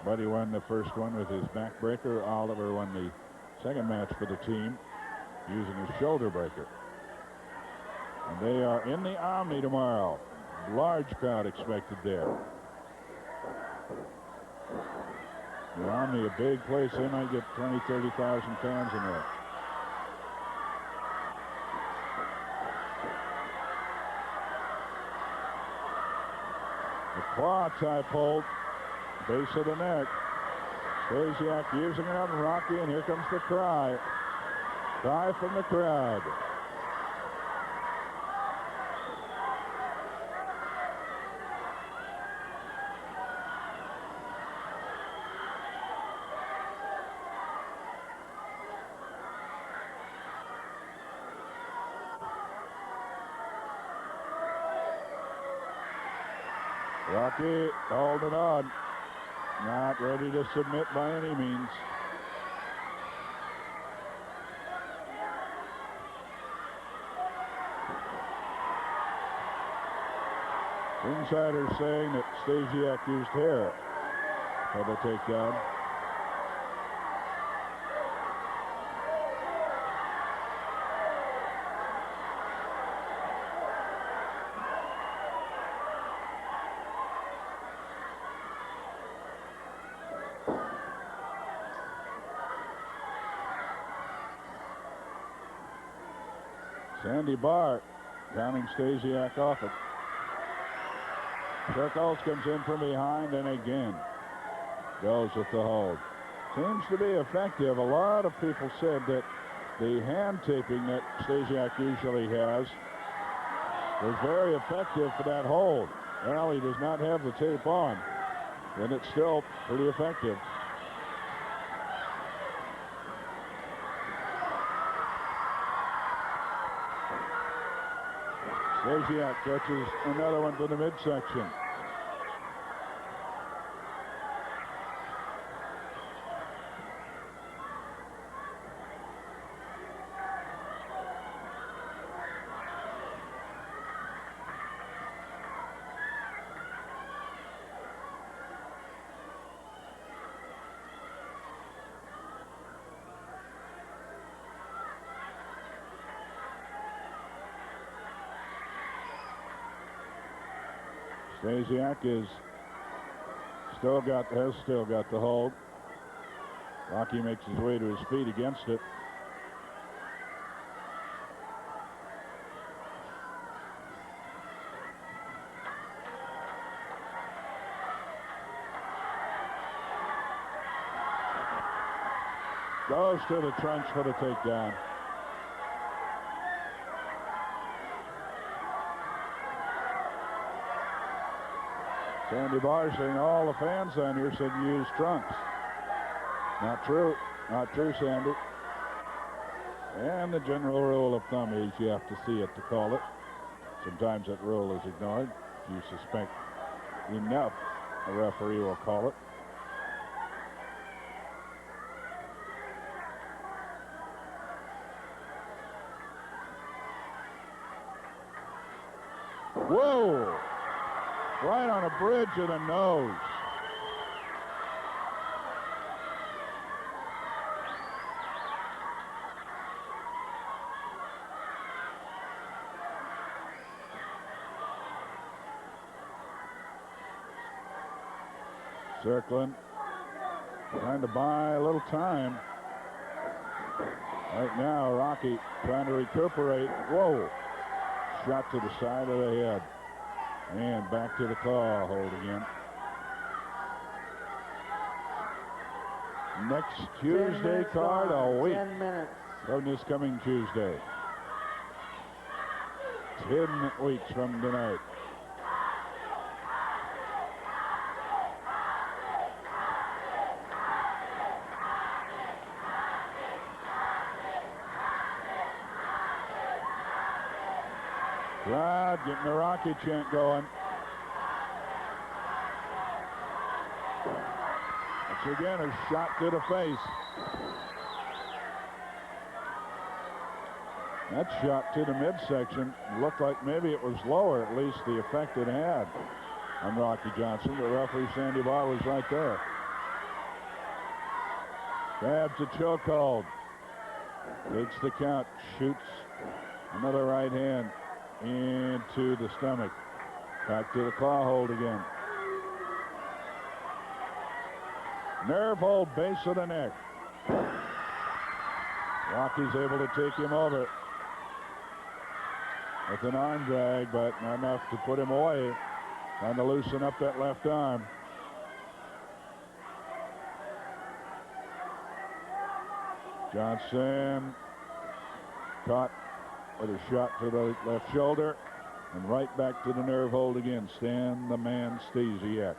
Buddy won the first one with his backbreaker. Oliver won the second match for the team using his shoulder breaker. And they are in the Omni tomorrow. Large crowd expected there. The Omni, a big place. They might get 20, 30,000 fans in there. The claw type hold, base of the neck. Stasiak using it on Rocky, and here comes the cry. Cry from the crowd. Rocky holding on. Not ready to submit by any means. Insiders saying that Stasiak used hair for the takedown. Sandy Barr counting Stasiak off it. Kirkholz comes in from behind and again goes with the hold. Seems to be effective. A lot of people said that the hand taping that Stasiak usually has was very effective for that hold. Well, he does not have the tape on, and it's still pretty effective. Stasiak catches another one to the midsection. Stasiak has still got the hold. Rocky makes his way to his feet against it. Goes to the trunks for the takedown. Sandy Barr saying all the fans on here said use trunks. Not true. Not true, Sandy. And the general rule of thumb is you have to see it to call it. Sometimes that rule is ignored. If you suspect enough, a referee will call it. Whoa! Right on a bridge of the nose. Circling, trying to buy a little time. Right now, Rocky trying to recuperate. Whoa! Shot to the side of the head. And back to the claw hold again. Next Tuesday card a week. 10 minutes. From this coming Tuesday. 10 weeks from tonight. Crowd getting the Rocky chant going. Once again, a shot to the face. That shot to the midsection looked like maybe it was lower, at least the effect it had on Rocky Johnson. But referee Sandy Barr was right there. Grabs a chokehold. Takes the count. Shoots another right hand into the stomach. Back to the claw hold again. Nerve hold, base of the neck. Rocky's able to take him over with an arm drag, but not enough to put him away. Trying to loosen up that left arm. Johnson caught with a shot to the left shoulder and right back to the nerve hold again. Stan the Man Stasiak.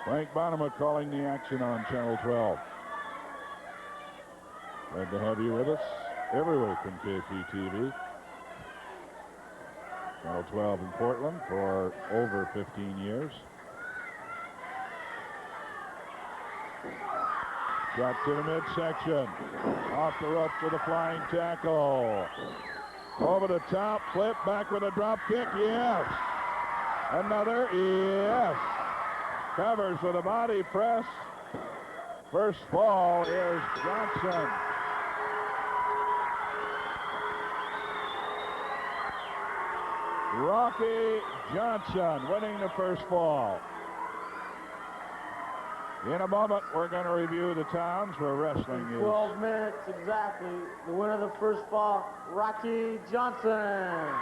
Frank Bonema calling the action on Channel 12. Glad to have you with us every week on KPTV. Channel 12 in Portland for over 15 years. Shot to the midsection. Off the rope for the flying tackle. Over the top, flip, back with a drop kick, yes. Another, yes. Covers with a body press. First fall is Johnson. Rocky Johnson winning the first fall. In a moment, we're going to review the towns where wrestling is. 12 minutes exactly. The winner of the first fall, Rocky Johnson.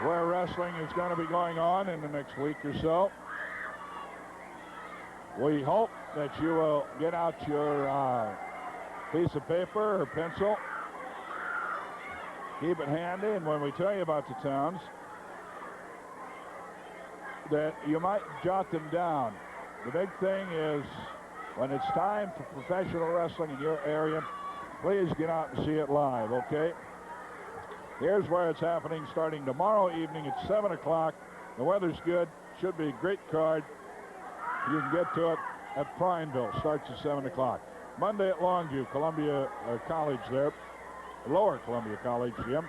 Where wrestling is going to be going on in the next week or so. We hope that you will get out your piece of paper or pencil. Keep it handy, and when we tell you about the towns, that you might jot them down. The big thing is, when it's time for professional wrestling in your area, please get out and see it live, okay? Here's where it's happening, starting tomorrow evening at 7 o'clock. The weather's good. Should be a great card. You can get to it at Prineville. Starts at 7 o'clock. Monday at Longview, Columbia College there. Lower Columbia College Gym.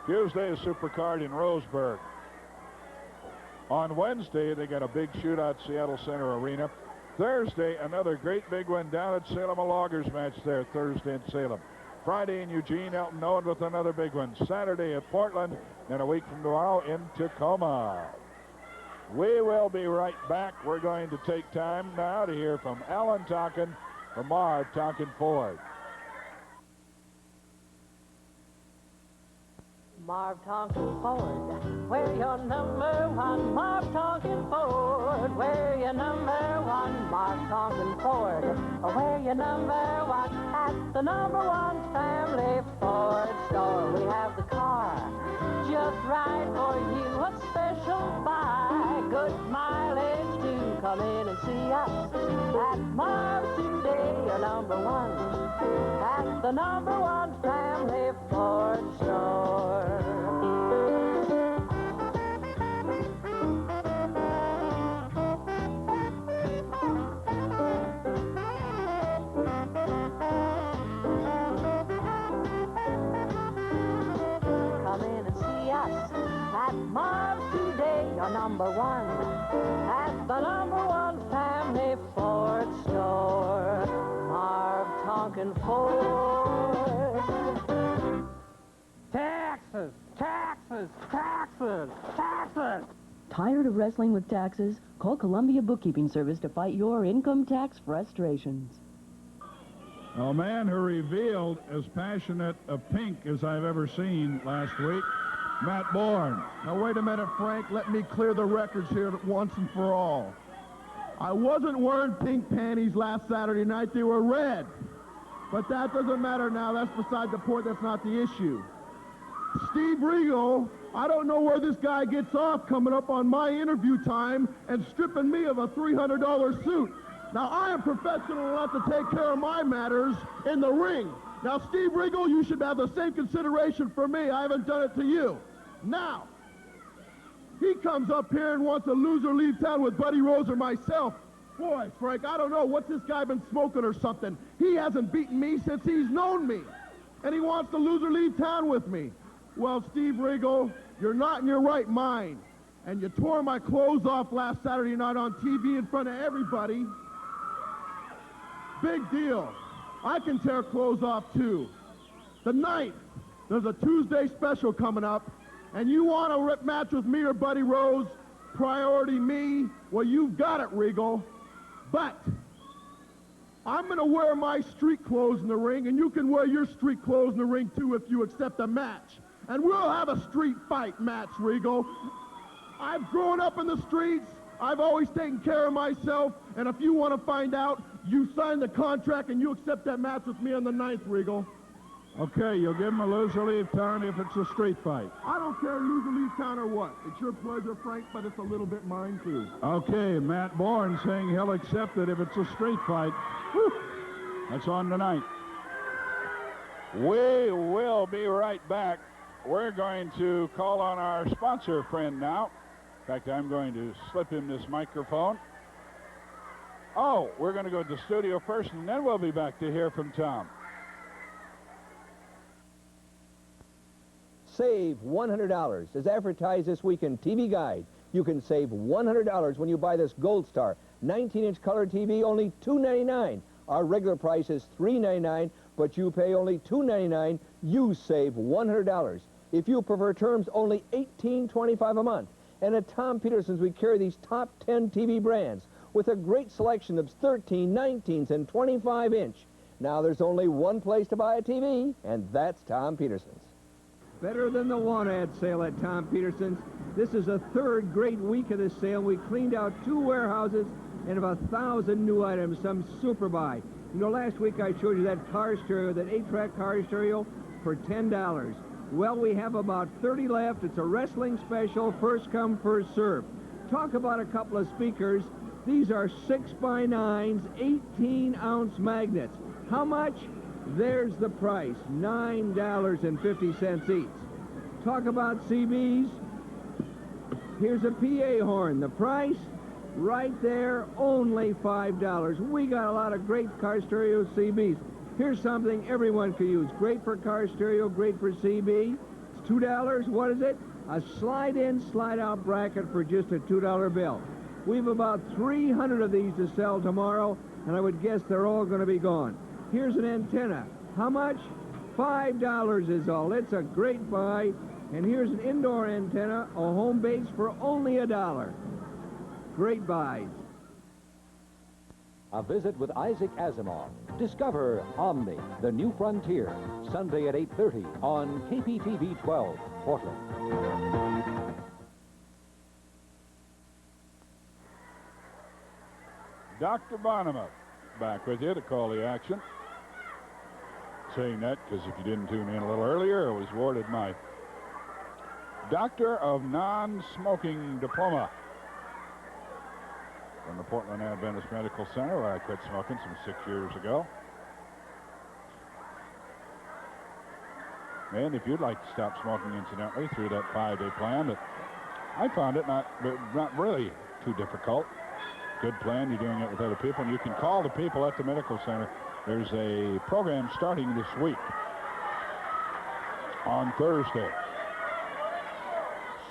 Tuesday, a supercard in Roseburg. On Wednesday, they got a big shootout, Seattle Center Arena. Thursday, another great big one down at Salem, a loggers match there, Thursday in Salem. Friday in Eugene, Elton Owen with another big one. Saturday at Portland, and a week from tomorrow in Tacoma. We will be right back. We're going to take time now to hear from Alan Tonkin from Marv Tonkin Ford. Marv Tonkin Ford, we're your number one. Marv Tonkin Ford, we're your number one. Marv Tonkin Ford, we're your number one. At the number one family Ford store, we have the car just right for you. A special buy, good mileage too. Come in and see us at Marv today, your number one. At the number one family Ford store. Marv today, your number one, at the number one family Ford store. Marv Tonkin Ford. Taxes, taxes, taxes, taxes. Tired of wrestling with taxes? Call Columbia Bookkeeping Service to fight your income tax frustrations. A man who revealed as passionate a pink as I've ever seen last week, Matt Bourne. Now, wait a minute, Frank. Let me clear the records here once and for all. I wasn't wearing pink panties last Saturday night. They were red. But that doesn't matter now. That's beside the point. That's not the issue. Steve Regal, I don't know where this guy gets off coming up on my interview time and stripping me of a $300 suit. Now, I am professional enough to take care of my matters in the ring. Now, Steve Regal, you should have the same consideration for me. I haven't done it to you. Now, he comes up here and wants a loser leave town with Buddy Rose or myself. Boy, Frank, I don't know. What's this guy been smoking or something? He hasn't beaten me since he's known me. And he wants the loser leave town with me. Well, Steve Regal, you're not in your right mind. And you tore my clothes off last Saturday night on TV in front of everybody. Big deal. I can tear clothes off, too. The 9th, there's a Tuesday special coming up, and you want a rip match with me or Buddy Rose, priority me, well, you've got it, Regal. But I'm going to wear my street clothes in the ring, and you can wear your street clothes in the ring, too, if you accept a match. And we'll have a street fight match, Regal. I've grown up in the streets. I've always taken care of myself, and if you want to find out, you sign the contract and you accept that match with me on the 9th, Regal. Okay, you'll give him a loser leave town if it's a street fight. I don't care loser leave town or what. It's your pleasure, Frank, but it's a little bit mine, too. Okay, Matt Bourne saying he'll accept it if it's a street fight. Whew. That's on tonight. We will be right back. We're going to call on our sponsor friend now. In fact, I'm going to slip him this microphone. Oh, we're going to go to the studio first, and then we'll be back to hear from Tom. Save $100. As advertised this week in TV Guide, you can save $100 when you buy this Gold Star 19-inch color TV, only $2.99. Our regular price is $3.99, but you pay only $2.99. You save $100. If you prefer terms, only $18.25 a month. And at Tom Peterson's, we carry these top 10 TV brands with a great selection of 13, 19s, and 25-inch. Now there's only one place to buy a TV, and that's Tom Peterson's. Better than the want ad sale at Tom Peterson's. This is the third great week of this sale. We cleaned out 2 warehouses and have 1,000 new items, some super buy. You know, last week I showed you that car stereo, that 8-track car stereo for $10. Well, we have about 30 left. It's a wrestling special, first come, first serve. Talk about a couple of speakers. These are 6x9s, 18-ounce magnets. How much? There's the price, $9.50 each. Talk about CBs. Here's a PA horn. The price? Right there, only $5. We got a lot of great car stereo CBs. Here's something everyone can use. Great for car stereo, great for CB. It's $2. What is it? A slide-in, slide-out bracket for just a $2 bill. We've about 300 of these to sell tomorrow, and I would guess they're all going to be gone. Here's an antenna. How much? $5 is all. It's a great buy. And here's an indoor antenna, a home base for only $1. Great buys. A visit with Isaac Asimov. Discover Omni, the New Frontier, Sunday at 8:30 on KPTV 12, Portland. Dr. Bonham back with you to call the action. Saying that because if you didn't tune in a little earlier, I was awarded my Doctor of Non-Smoking Diploma from the Portland Adventist Medical Center, where I quit smoking some 6 years ago. And if you'd like to stop smoking, incidentally, through that 5-day plan, that I found it not really too difficult. Good plan. You're doing it with other people, and you can call the people at the medical center. There's a program starting this week on Thursday.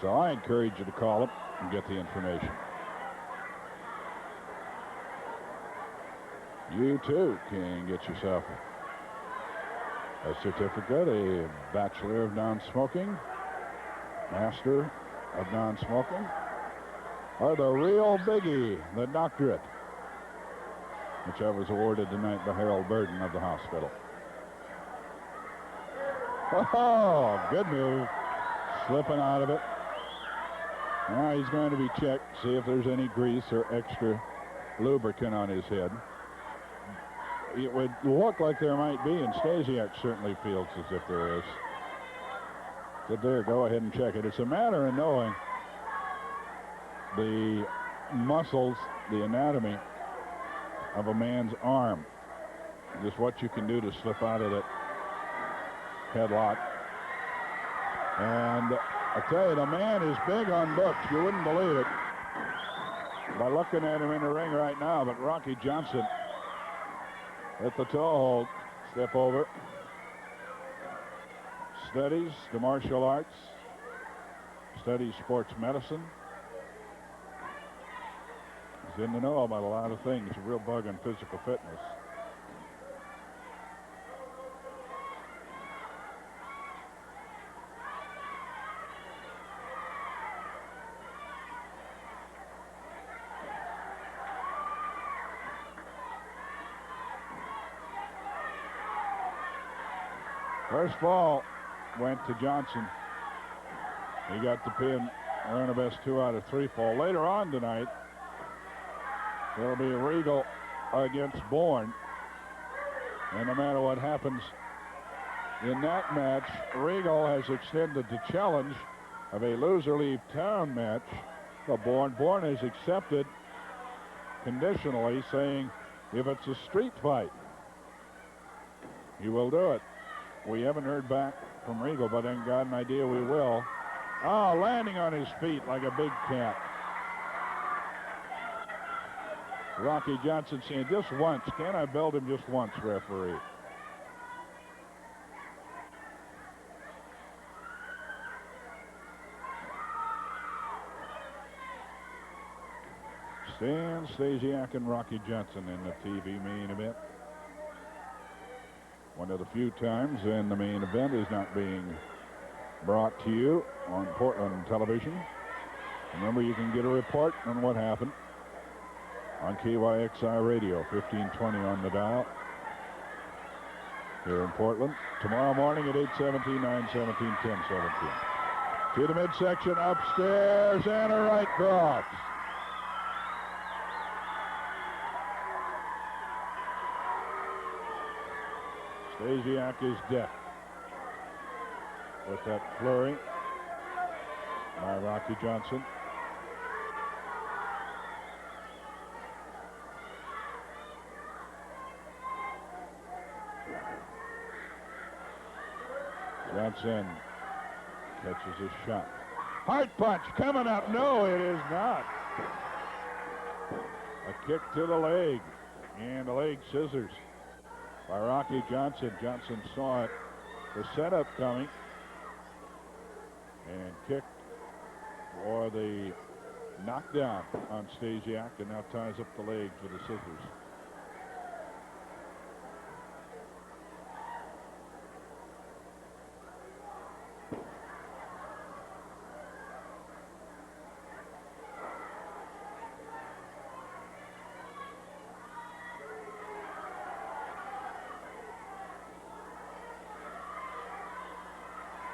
So I encourage you to call them and get the information. You, too, can get yourself a certificate, a Bachelor of Non-Smoking, Master of Non-Smoking, or the real biggie, the doctorate, which I was awarded tonight by Harold Burden of the hospital. Oh, good move. Slipping out of it. Now he's going to be checked, see if there's any grease or extra lubricant on his head. It would look like there might be, and Stasiak certainly feels as if there is. So there, go ahead and check it. It's a matter of knowing the muscles, the anatomy of a man's arm. Just what you can do to slip out of that headlock. And I tell you, the man is big on books. You wouldn't believe it by looking at him in the ring right now. But Rocky Johnson at the toe hold, step over, studies the martial arts, studies sports medicine. He's in the know about a lot of things, a real bug on physical fitness. First ball went to Johnson. He got the pin, earned a best 2 out of 3 fall. Later on tonight, there'll be Regal against Bourne. And no matter what happens in that match, Regal has extended the challenge of a loser leave town match for Bourne. Bourne has accepted conditionally, saying if it's a street fight, he will do it. We haven't heard back from Regal, but I've got an idea we will. Oh, landing on his feet like a big cat. Rocky Johnson saying, just once. Can I belt him just once, referee? Stan Stasiak and Rocky Johnson in the TV main event. One of the few times when the main event is not being brought to you on Portland television. Remember, you can get a report on what happened on KYXI Radio, 1520 on the dial here in Portland. Tomorrow morning at 8:17, 9:17, 10:17. To the midsection, upstairs, and a right cross. Stasiak is decked with that flurry by Rocky Johnson. Johnson catches a shot. Heart punch coming up. No, it is not. A kick to the leg and the leg scissors by Rocky Johnson. Johnson saw it, the setup coming, and kicked for the knockdown on Stasiak, and now ties up the legs with the scissors.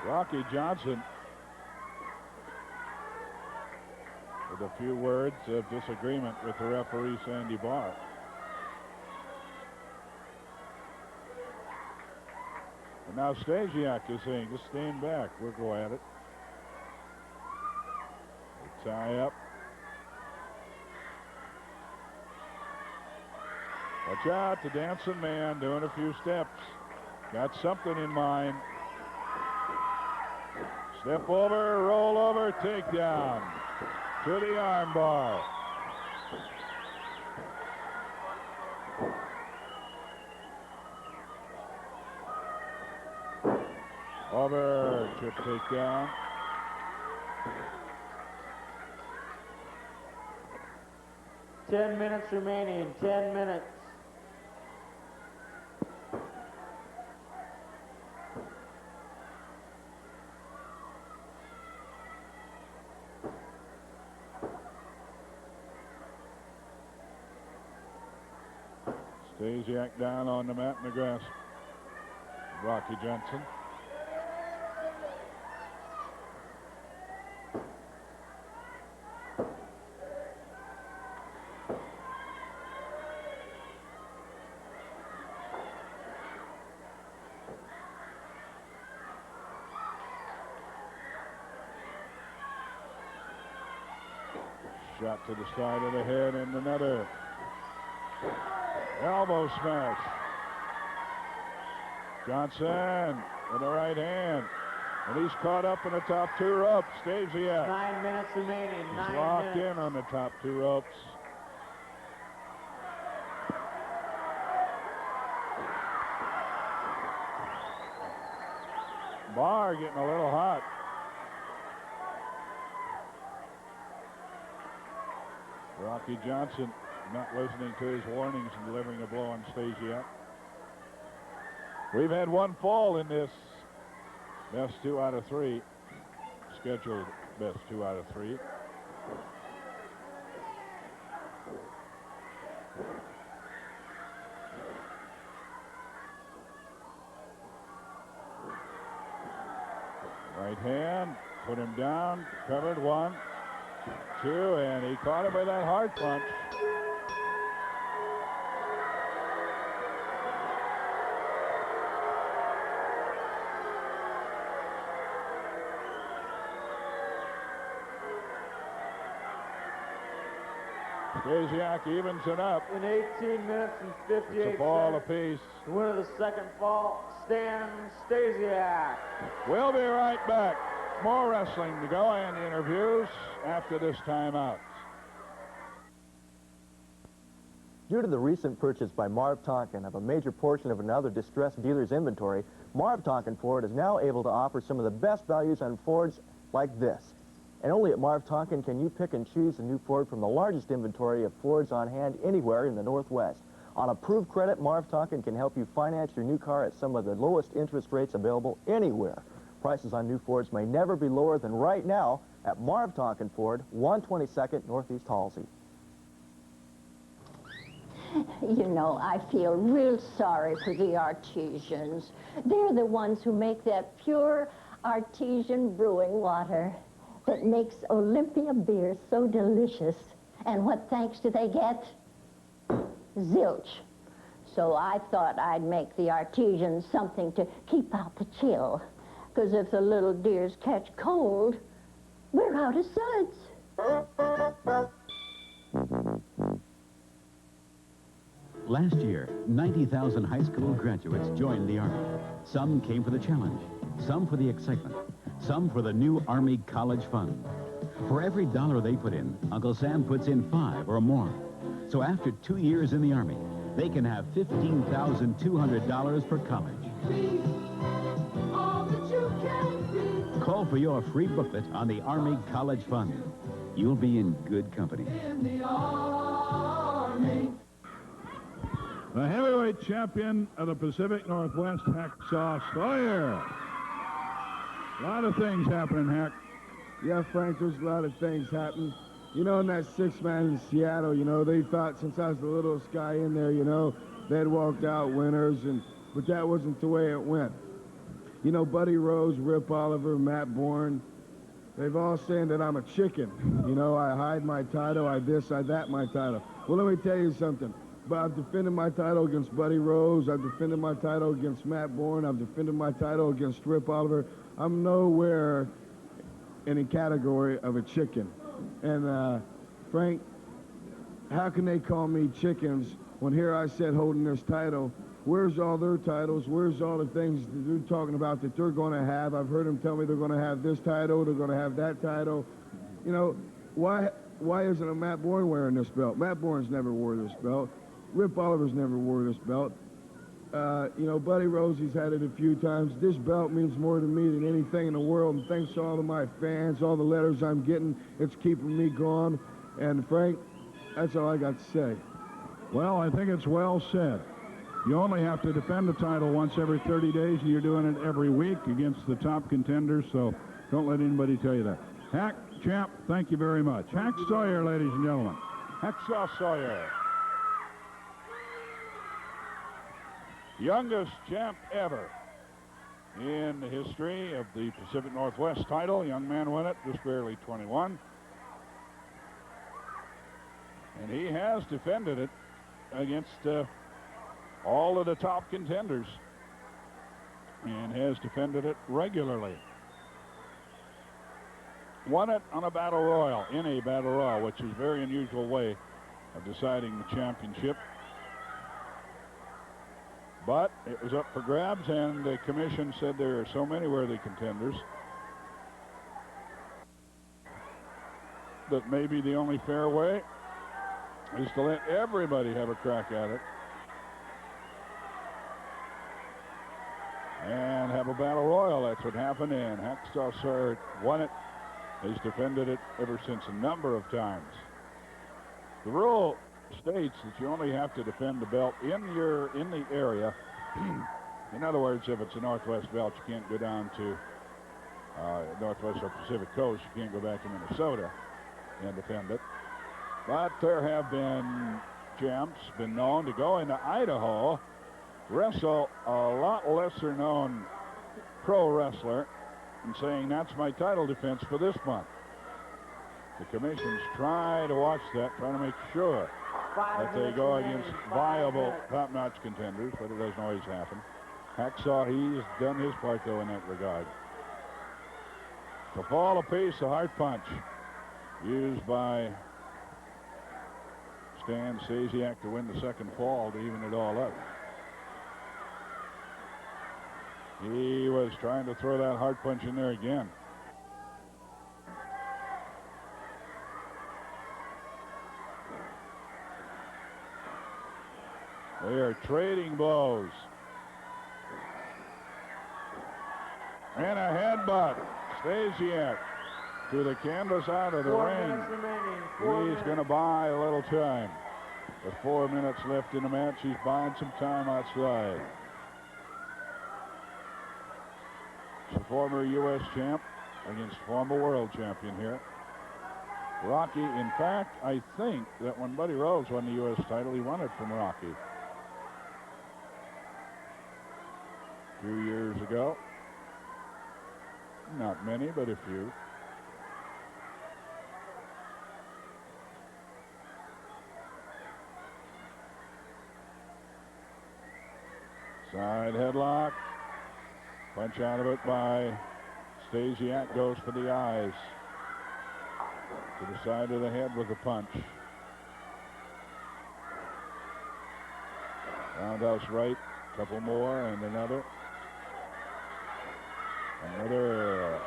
Rocky Johnson with a few words of disagreement with the referee, Sandy Barr. And now Stasiak is saying, just stand back. We'll go at it. They tie up. Watch out, the dancing man doing a few steps. Got something in mind. Step over, roll over, takedown to the arm bar. Over, chip takedown. Ten minutes remaining, 10 minutes. Stasiak down on the mat in the grass. Rocky Johnson. Shot to the side of the head and another elbow smash. Johnson with the right hand. And he's caught up in the top two ropes. Stasiak. 9 minutes remaining. He's locked in on the top two ropes. Barr getting a little hot. Rocky Johnson not listening to his warnings and delivering a blow on Stasiak. We've had one fall in this best 2 out of 3. Scheduled best 2 out of 3. Right hand, put him down, covered 1, 2, and he caught him with that hard punch. Stasiak evens it up. In 18 minutes and 58 It's a ball seconds. apiece. The winner of the second fall, Stan Stasiak. We'll be right back. More wrestling to go and interviews after this timeout. Due to the recent purchase by Marv Tonkin of a major portion of another distressed dealer's inventory, Marv Tonkin Ford is now able to offer some of the best values on Fords like this. And only at Marv Tonkin can you pick and choose a new Ford from the largest inventory of Fords on hand anywhere in the Northwest. On approved credit, Marv Tonkin can help you finance your new car at some of the lowest interest rates available anywhere. Prices on new Fords may never be lower than right now at Marv Tonkin Ford, 122nd Northeast Halsey. You know, I feel real sorry for the artisans. They're the ones who make that pure artesian brewing water that makes Olympia beer so delicious. And what thanks do they get? Zilch. So I thought I'd make the artisans something to keep out the chill. Because if the little dears catch cold, we're out of suds. Last year, 90,000 high school graduates joined the Army. Some came for the challenge, some for the excitement, some for the new Army College Fund. For every dollar they put in, Uncle Sam puts in 5 or more. So after 2 years in the Army, they can have $15,200 for college. Call for your free booklet on the Army College Fund. You'll be in good company. The heavyweight champion of the Pacific Northwest, Hacksaw Sawyer. A lot of things happening, Hack. Yeah, Frank, there's a lot of things happening. You know, in that 6-man in Seattle, you know, they thought since I was the littlest guy in there, you know, they'd walked out winners, but that wasn't the way it went. You know, Buddy Rose, Rip Oliver, Matt Bourne, they've all saying that I'm a chicken. You know, I hide my title, I this, I that, my title. Well, let me tell you something. But I've defended my title against Buddy Rose. I've defended my title against Matt Bourne. I've defended my title against Rip Oliver. I'm nowhere in a category of a chicken. And, Frank, how can they call me chickens when here I sit holding this title? Where's all their titles? Where's all the things that they're talking about that they're going to have? I've heard them tell me they're going to have this title, they're going to have that title. You know, why isn't a Matt Bourne wearing this belt? Matt Bourne's never wore this belt. Rip Oliver's never wore this belt. You know, Buddy Rose, he's had it a few times. This belt means more to me than anything in the world, and thanks to all of my fans, all the letters I'm getting, it's keeping me going. And, Frank, that's all I got to say. Well, I think it's well said. You only have to defend the title once every 30 days, and you're doing it every week against the top contenders, so don't let anybody tell you that. Hack, champ, thank you very much. Hack Sawyer, ladies and gentlemen. Hacksaw Sawyer. Youngest champ ever in the history of the Pacific Northwest title. Young man won it, just barely 21. And he has defended it against all of the top contenders and has defended it regularly. Won it on a battle royal, in a battle royal, which is a very unusual way of deciding the championship. But it was up for grabs, and the commission said there are so many worthy contenders that maybe the only fair way is to let everybody have a crack at it and have a battle royal. That's what happened, and Hacksaw Sawyer won it. He's defended it ever since a number of times. The rule states that you only have to defend the belt in the area. In other words, if it's a Northwest belt, you can't go down to Northwest or Pacific Coast. You can't go back to Minnesota and defend it. But there have been champs been known to go into Idaho, wrestle a lot lesser known pro wrestler, and saying that's my title defense for this month. The commissions try to watch that, trying to make sure that they go against viable, top-notch contenders, but it doesn't always happen. Hacksaw, he's done his part, though, in that regard. To fall apiece, a hard punch used by Stan Stasiak to win the second fall to even it all up. He was trying to throw that hard punch in there again. They are trading blows. And a headbutt. Stasiak to the canvas out of the 4 ring. minutes remaining. 4 He's minutes. going to buy a little time. With 4 minutes left in the match, he's buying some time outside. It's a former U.S. champ against former world champion here. Rocky, in fact, I think that when Buddy Rose won the U.S. title, he won it from Rocky. A few years ago. Not many, but a few. Side headlock. Punch out of it by Stasiak. Goes for the eyes. To the side of the head with a punch. Roundhouse right. Couple more and another. Another.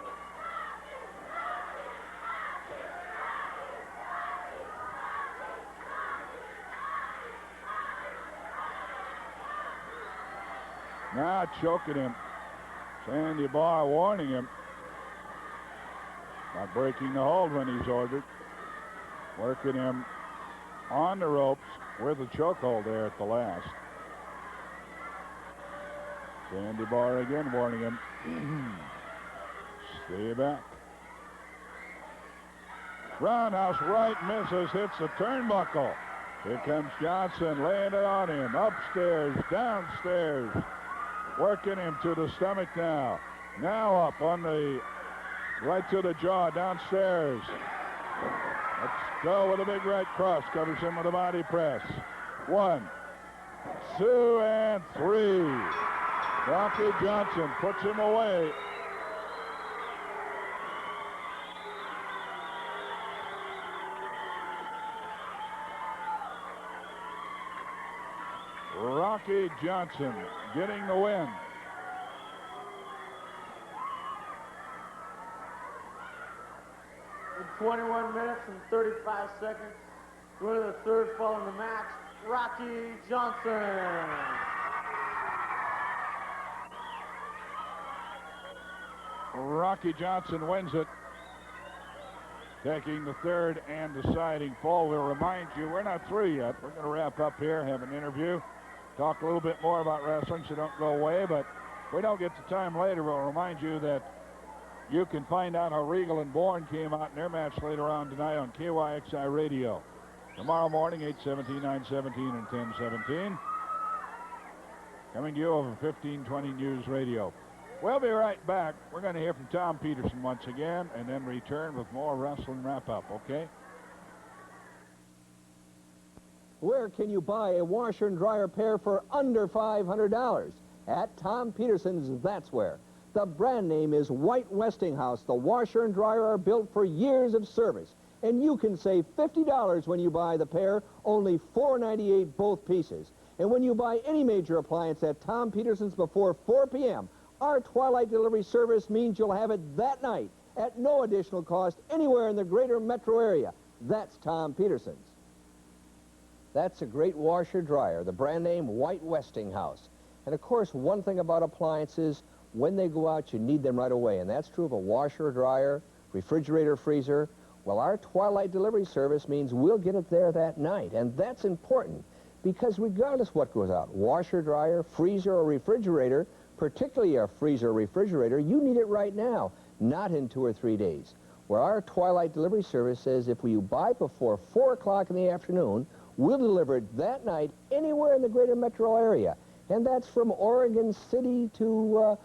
Now choking him. Sandy Barr warning him. Not breaking the hold when he's ordered. Working him on the ropes with a chokehold there at the last. Sandy Barr again warning him. Stay back. Roundhouse right misses, hits the turnbuckle. Here comes Johnson laying it on him. Upstairs, downstairs. Working him to the stomach now. Now up on the right to the jaw, downstairs. Let's go with a big right cross. Covers him with a body press. 1, 2, and 3. Rocky Johnson puts him away. Rocky Johnson getting the win. In 21 minutes and 35 seconds, winner of the third fall in the match, Rocky Johnson. Rocky Johnson wins it, taking the third and deciding fall. We'll remind you, we're not through yet. We're going to wrap up here, have an interview, talk a little bit more about wrestling, so don't go away. But if we don't get the time later, we'll remind you that you can find out how Regal and Bourne came out in their match later on tonight on KYXI Radio. Tomorrow morning, 8:17, 9:17, and 10:17. Coming to you over 1520 News Radio. We'll be right back. We're going to hear from Tom Peterson once again and then return with more wrestling wrap-up, okay? Where can you buy a washer and dryer pair for under $500? At Tom Peterson's, that's where. The brand name is White Westinghouse. The washer and dryer are built for years of service. And you can save $50 when you buy the pair, only $4.98 both pieces. And when you buy any major appliance at Tom Peterson's before 4 p.m., our twilight delivery service means you'll have it that night at no additional cost anywhere in the greater metro area. That's Tom Peterson's. That's a great washer dryer, the brand name White Westinghouse. And of course, one thing about appliances, when they go out, you need them right away. And that's true of a washer, dryer, refrigerator, freezer. Well, our twilight delivery service means we'll get it there that night. And that's important because regardless what goes out, washer, dryer, freezer, or refrigerator, particularly a freezer or refrigerator, you need it right now, not in 2 or 3 days. Where our twilight delivery service says if you buy before 4 o'clock in the afternoon, we'll deliver it that night anywhere in the greater metro area. And that's from Oregon City to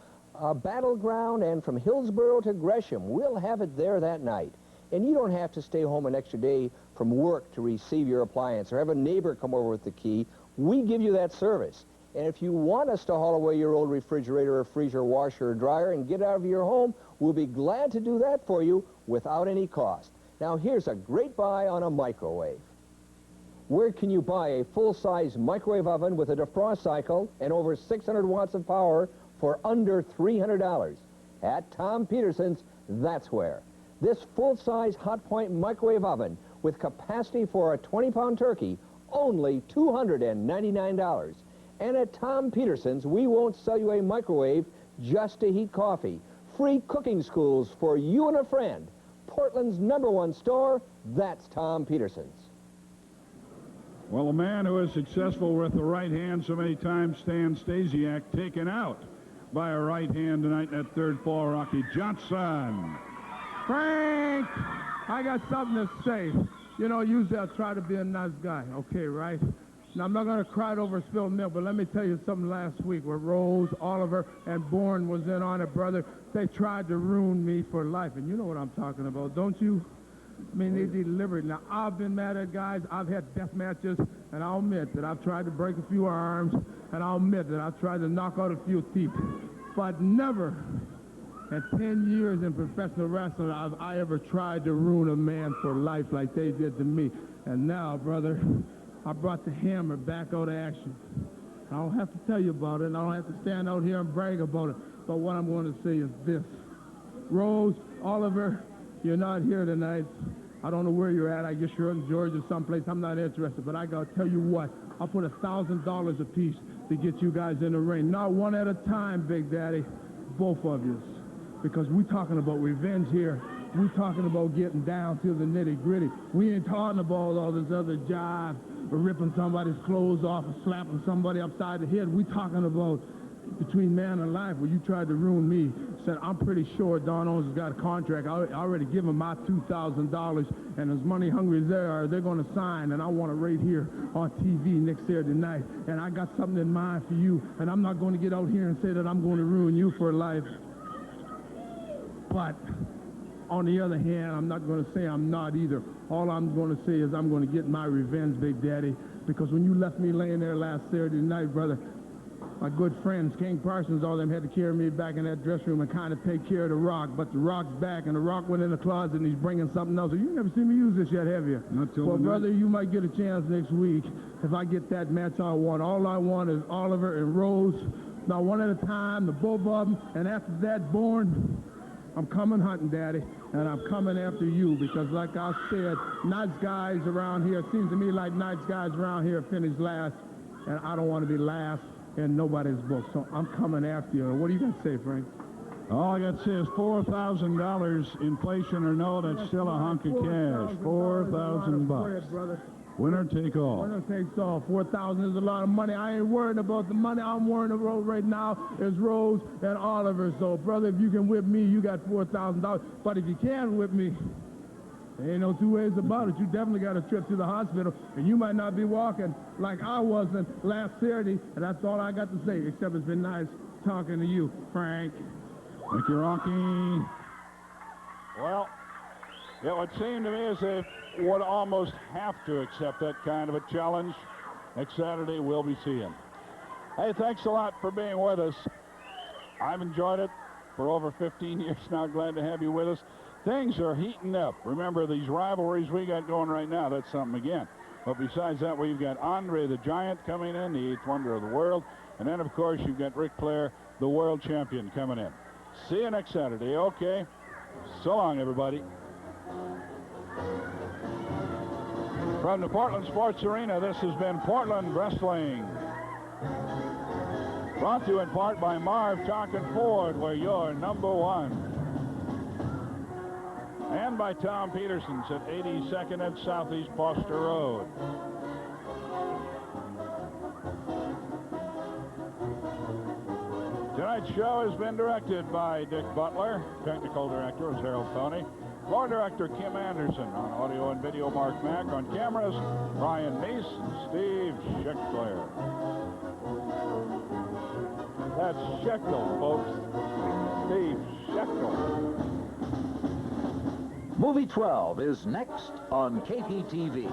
Battleground and from Hillsborough to Gresham. We'll have it there that night. And you don't have to stay home an extra day from work to receive your appliance or have a neighbor come over with the key. We give you that service. And if you want us to haul away your old refrigerator or freezer, washer or dryer and get out of your home, we'll be glad to do that for you without any cost. Now here's a great buy on a microwave. Where can you buy a full-size microwave oven with a defrost cycle and over 600 watts of power for under $300? At Tom Peterson's, that's where. This full-size Hotpoint microwave oven with capacity for a 20-pound turkey, only $299. And at Tom Peterson's, we won't sell you a microwave just to heat coffee. Free cooking schools for you and a friend. Portland's #1 store, that's Tom Peterson's. Well, a man who is successful with the right hand so many times, Stan Stasiak, taken out by a right hand tonight in that third fall, Rocky Johnson. Frank, I got something to say. You know, usually I try to be a nice guy, okay, right? Now, I'm not going to cry over spilled milk, but let me tell you something last week where Rose, Oliver, and Bourne was in on it, brother. They tried to ruin me for life, and you know what I'm talking about, don't you? I mean, they delivered. Now, I've been mad at guys. I've had death matches, and I'll admit that I've tried to break a few arms, and I'll admit that I've tried to knock out a few teeth. But never in 10 years in professional wrestling have I ever tried to ruin a man for life like they did to me. And now, brother, I brought the hammer back out of action. I don't have to tell you about it, and I don't have to stand out here and brag about it. But what I'm going to say is this. Rose, Oliver, you're not here tonight. I don't know where you're at. I guess you're in Georgia someplace. I'm not interested. But I got to tell you what. I'll put $1,000 apiece to get you guys in the ring. Not one at a time, Big Daddy. Both of you. Because we're talking about revenge here. We're talking about getting down to the nitty-gritty. We ain't talking about all this other jive or ripping somebody's clothes off or slapping somebody upside the head. We're talking about between man and life where you tried to ruin me. Said, I'm pretty sure Don Owens has got a contract. I already give him my $2,000, and as money hungry as they are, they're going to sign, and I want it right here on TV next Saturday night. And I got something in mind for you, and I'm not going to get out here and say that I'm going to ruin you for life. But on the other hand, I'm not going to say I'm not either. All I'm going to say is I'm going to get my revenge, Big Daddy, because when you left me laying there last Saturday night, brother, my good friends, King Parsons, all them had to carry me back in that dressing room and kind of take care of the Rock. But the Rock's back, and the Rock went in the closet, and he's bringing something else. You never seen me use this yet, have you? Not till well, brother, you might get a chance next week. If I get that match I want, all I want is Oliver and Rose. Now, one at a time, the both of them, and after that, Bourne, I'm coming hunting, Daddy, and I'm coming after you because, like I said, nice guys around here, it seems to me like nice guys around here finish last, and I don't want to be last in nobody's book, so I'm coming after you. What do you got to say, Frank? All I got to say is $4,000, inflation or no, that's still a hunk of cash. $4,000. Winner take all. Winner takes all. 4,000 is a lot of money. I ain't worried about the money. I'm worried about right now is Rose and Oliver. So, brother, if you can whip me, you got $4,000. But if you can't whip me, there ain't no two ways about it. You definitely got a trip to the hospital, and you might not be walking like I wasn't last Saturday. And that's all I got to say, except it's been nice talking to you, Frank. Thank you, Rocky. Well, it would seem to me as if would almost have to accept that kind of a challenge. Next Saturday, we'll be seeing. Hey, thanks a lot for being with us. I've enjoyed it for over 15 years now. Glad to have you with us. Things are heating up. Remember, these rivalries we got going right now, that's something again. But besides that, we've got Andre the Giant coming in, the 8th wonder of the world. And then, of course, you've got Ric Flair, the world champion, coming in. See you next Saturday, okay? So long, everybody. From the Portland Sports Arena, this has been Portland Wrestling. Brought to you in part by Marv Tonkin Ford, where you're #1. And by Tom Peterson's at 82nd and Southeast Foster Road. Tonight's show has been directed by Dick Butler. Technical director is Harold Tony. Floor director Kim Anderson. On audio and video, Mark Mack. On cameras, Brian Neese and Steve Scheckler. That's Scheckler, folks. Steve Scheckler. Movie 12 is next on KPTV.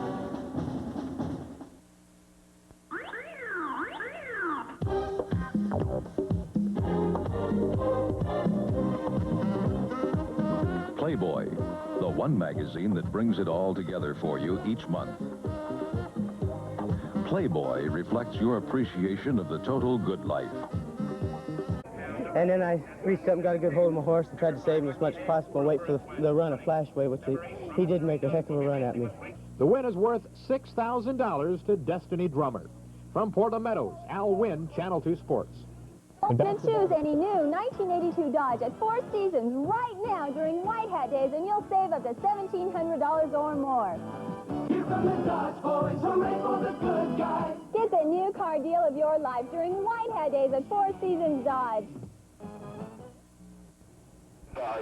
Playboy, the one magazine that brings it all together for you each month. Playboy reflects your appreciation of the total good life. And then I reached up and got a good hold of my horse and tried to save him as much as possible and wait for the run of Flashway, which he did make a heck of a run at me. The win is worth $6,000 to Destiny Drummer. From Portland Meadows, Al Wynn, Channel 2 Sports. Then choose any new 1982 Dodge at Four Seasons right now during White Hat Days, and you'll save up to $1,700 or more. Here come the Dodge boys, hooray for the good guys. Get the new car deal of your life during White Hat Days at Four Seasons Dodge.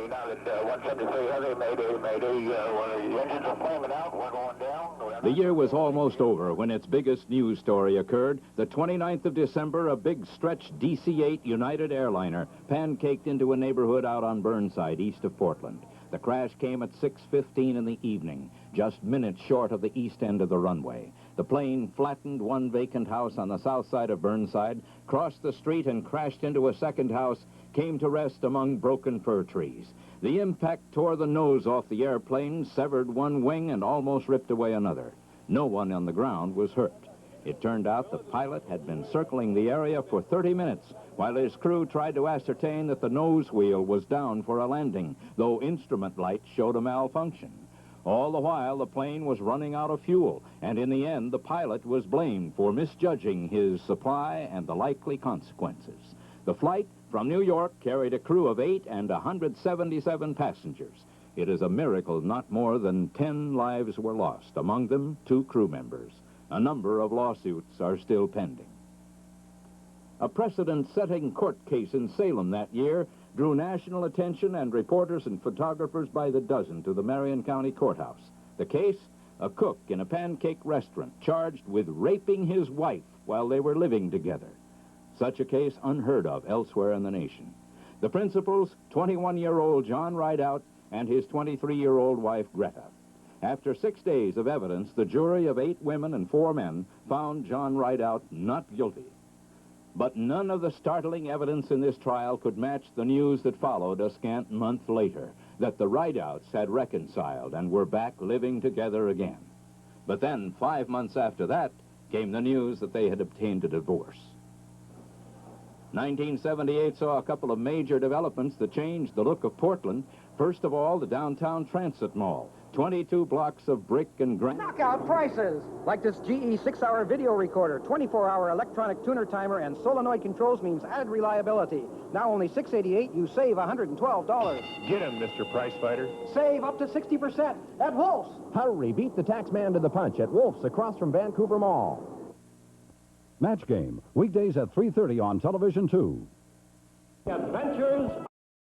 United 173 Heavy, Mayday, the engines are flaming out, we're going down. The year was almost over when its biggest news story occurred. The 29th of December, a big stretch DC-8 United airliner pancaked into a neighborhood out on Burnside, east of Portland. The crash came at 6:15 in the evening, just minutes short of the east end of the runway. The plane flattened one vacant house on the south side of Burnside, crossed the street and crashed into a second house, came to rest among broken fir trees. The impact tore the nose off the airplane, severed one wing, and almost ripped away another. No one on the ground was hurt. It turned out the pilot had been circling the area for 30 minutes while his crew tried to ascertain that the nose wheel was down for a landing, though instrument lights showed a malfunction. All the while, the plane was running out of fuel, and in the end, the pilot was blamed for misjudging his supply and the likely consequences. The flight from New York carried a crew of 8 and 177 passengers. It is a miracle not more than 10 lives were lost, among them 2 crew members. A number of lawsuits are still pending. A precedent-setting court case in Salem that year drew national attention and reporters and photographers by the dozen to the Marion County Courthouse. The case, a cook in a pancake restaurant charged with raping his wife while they were living together. Such a case unheard of elsewhere in the nation. The principals, 21-year-old John Rideout and his 23-year-old wife, Greta. After 6 days of evidence, the jury of 8 women and 4 men found John Rideout not guilty. But none of the startling evidence in this trial could match the news that followed a scant month later, that the Rideouts had reconciled and were back living together again. But then, 5 months after that, came the news that they had obtained a divorce. 1978 saw a couple of major developments that changed the look of Portland. First of all, the downtown Transit Mall. 22 blocks of brick and granite. Knockout prices! Like this GE 6-hour video recorder, 24-hour electronic tuner timer, and solenoid controls means added reliability. Now only $688, you save $112. Get him, Mr. Price Fighter. Save up to 60% at Wolf's. Hurry, beat the tax man to the punch at Wolf's across from Vancouver Mall. Match Game, weekdays at 3:30 on Television 2. Adventures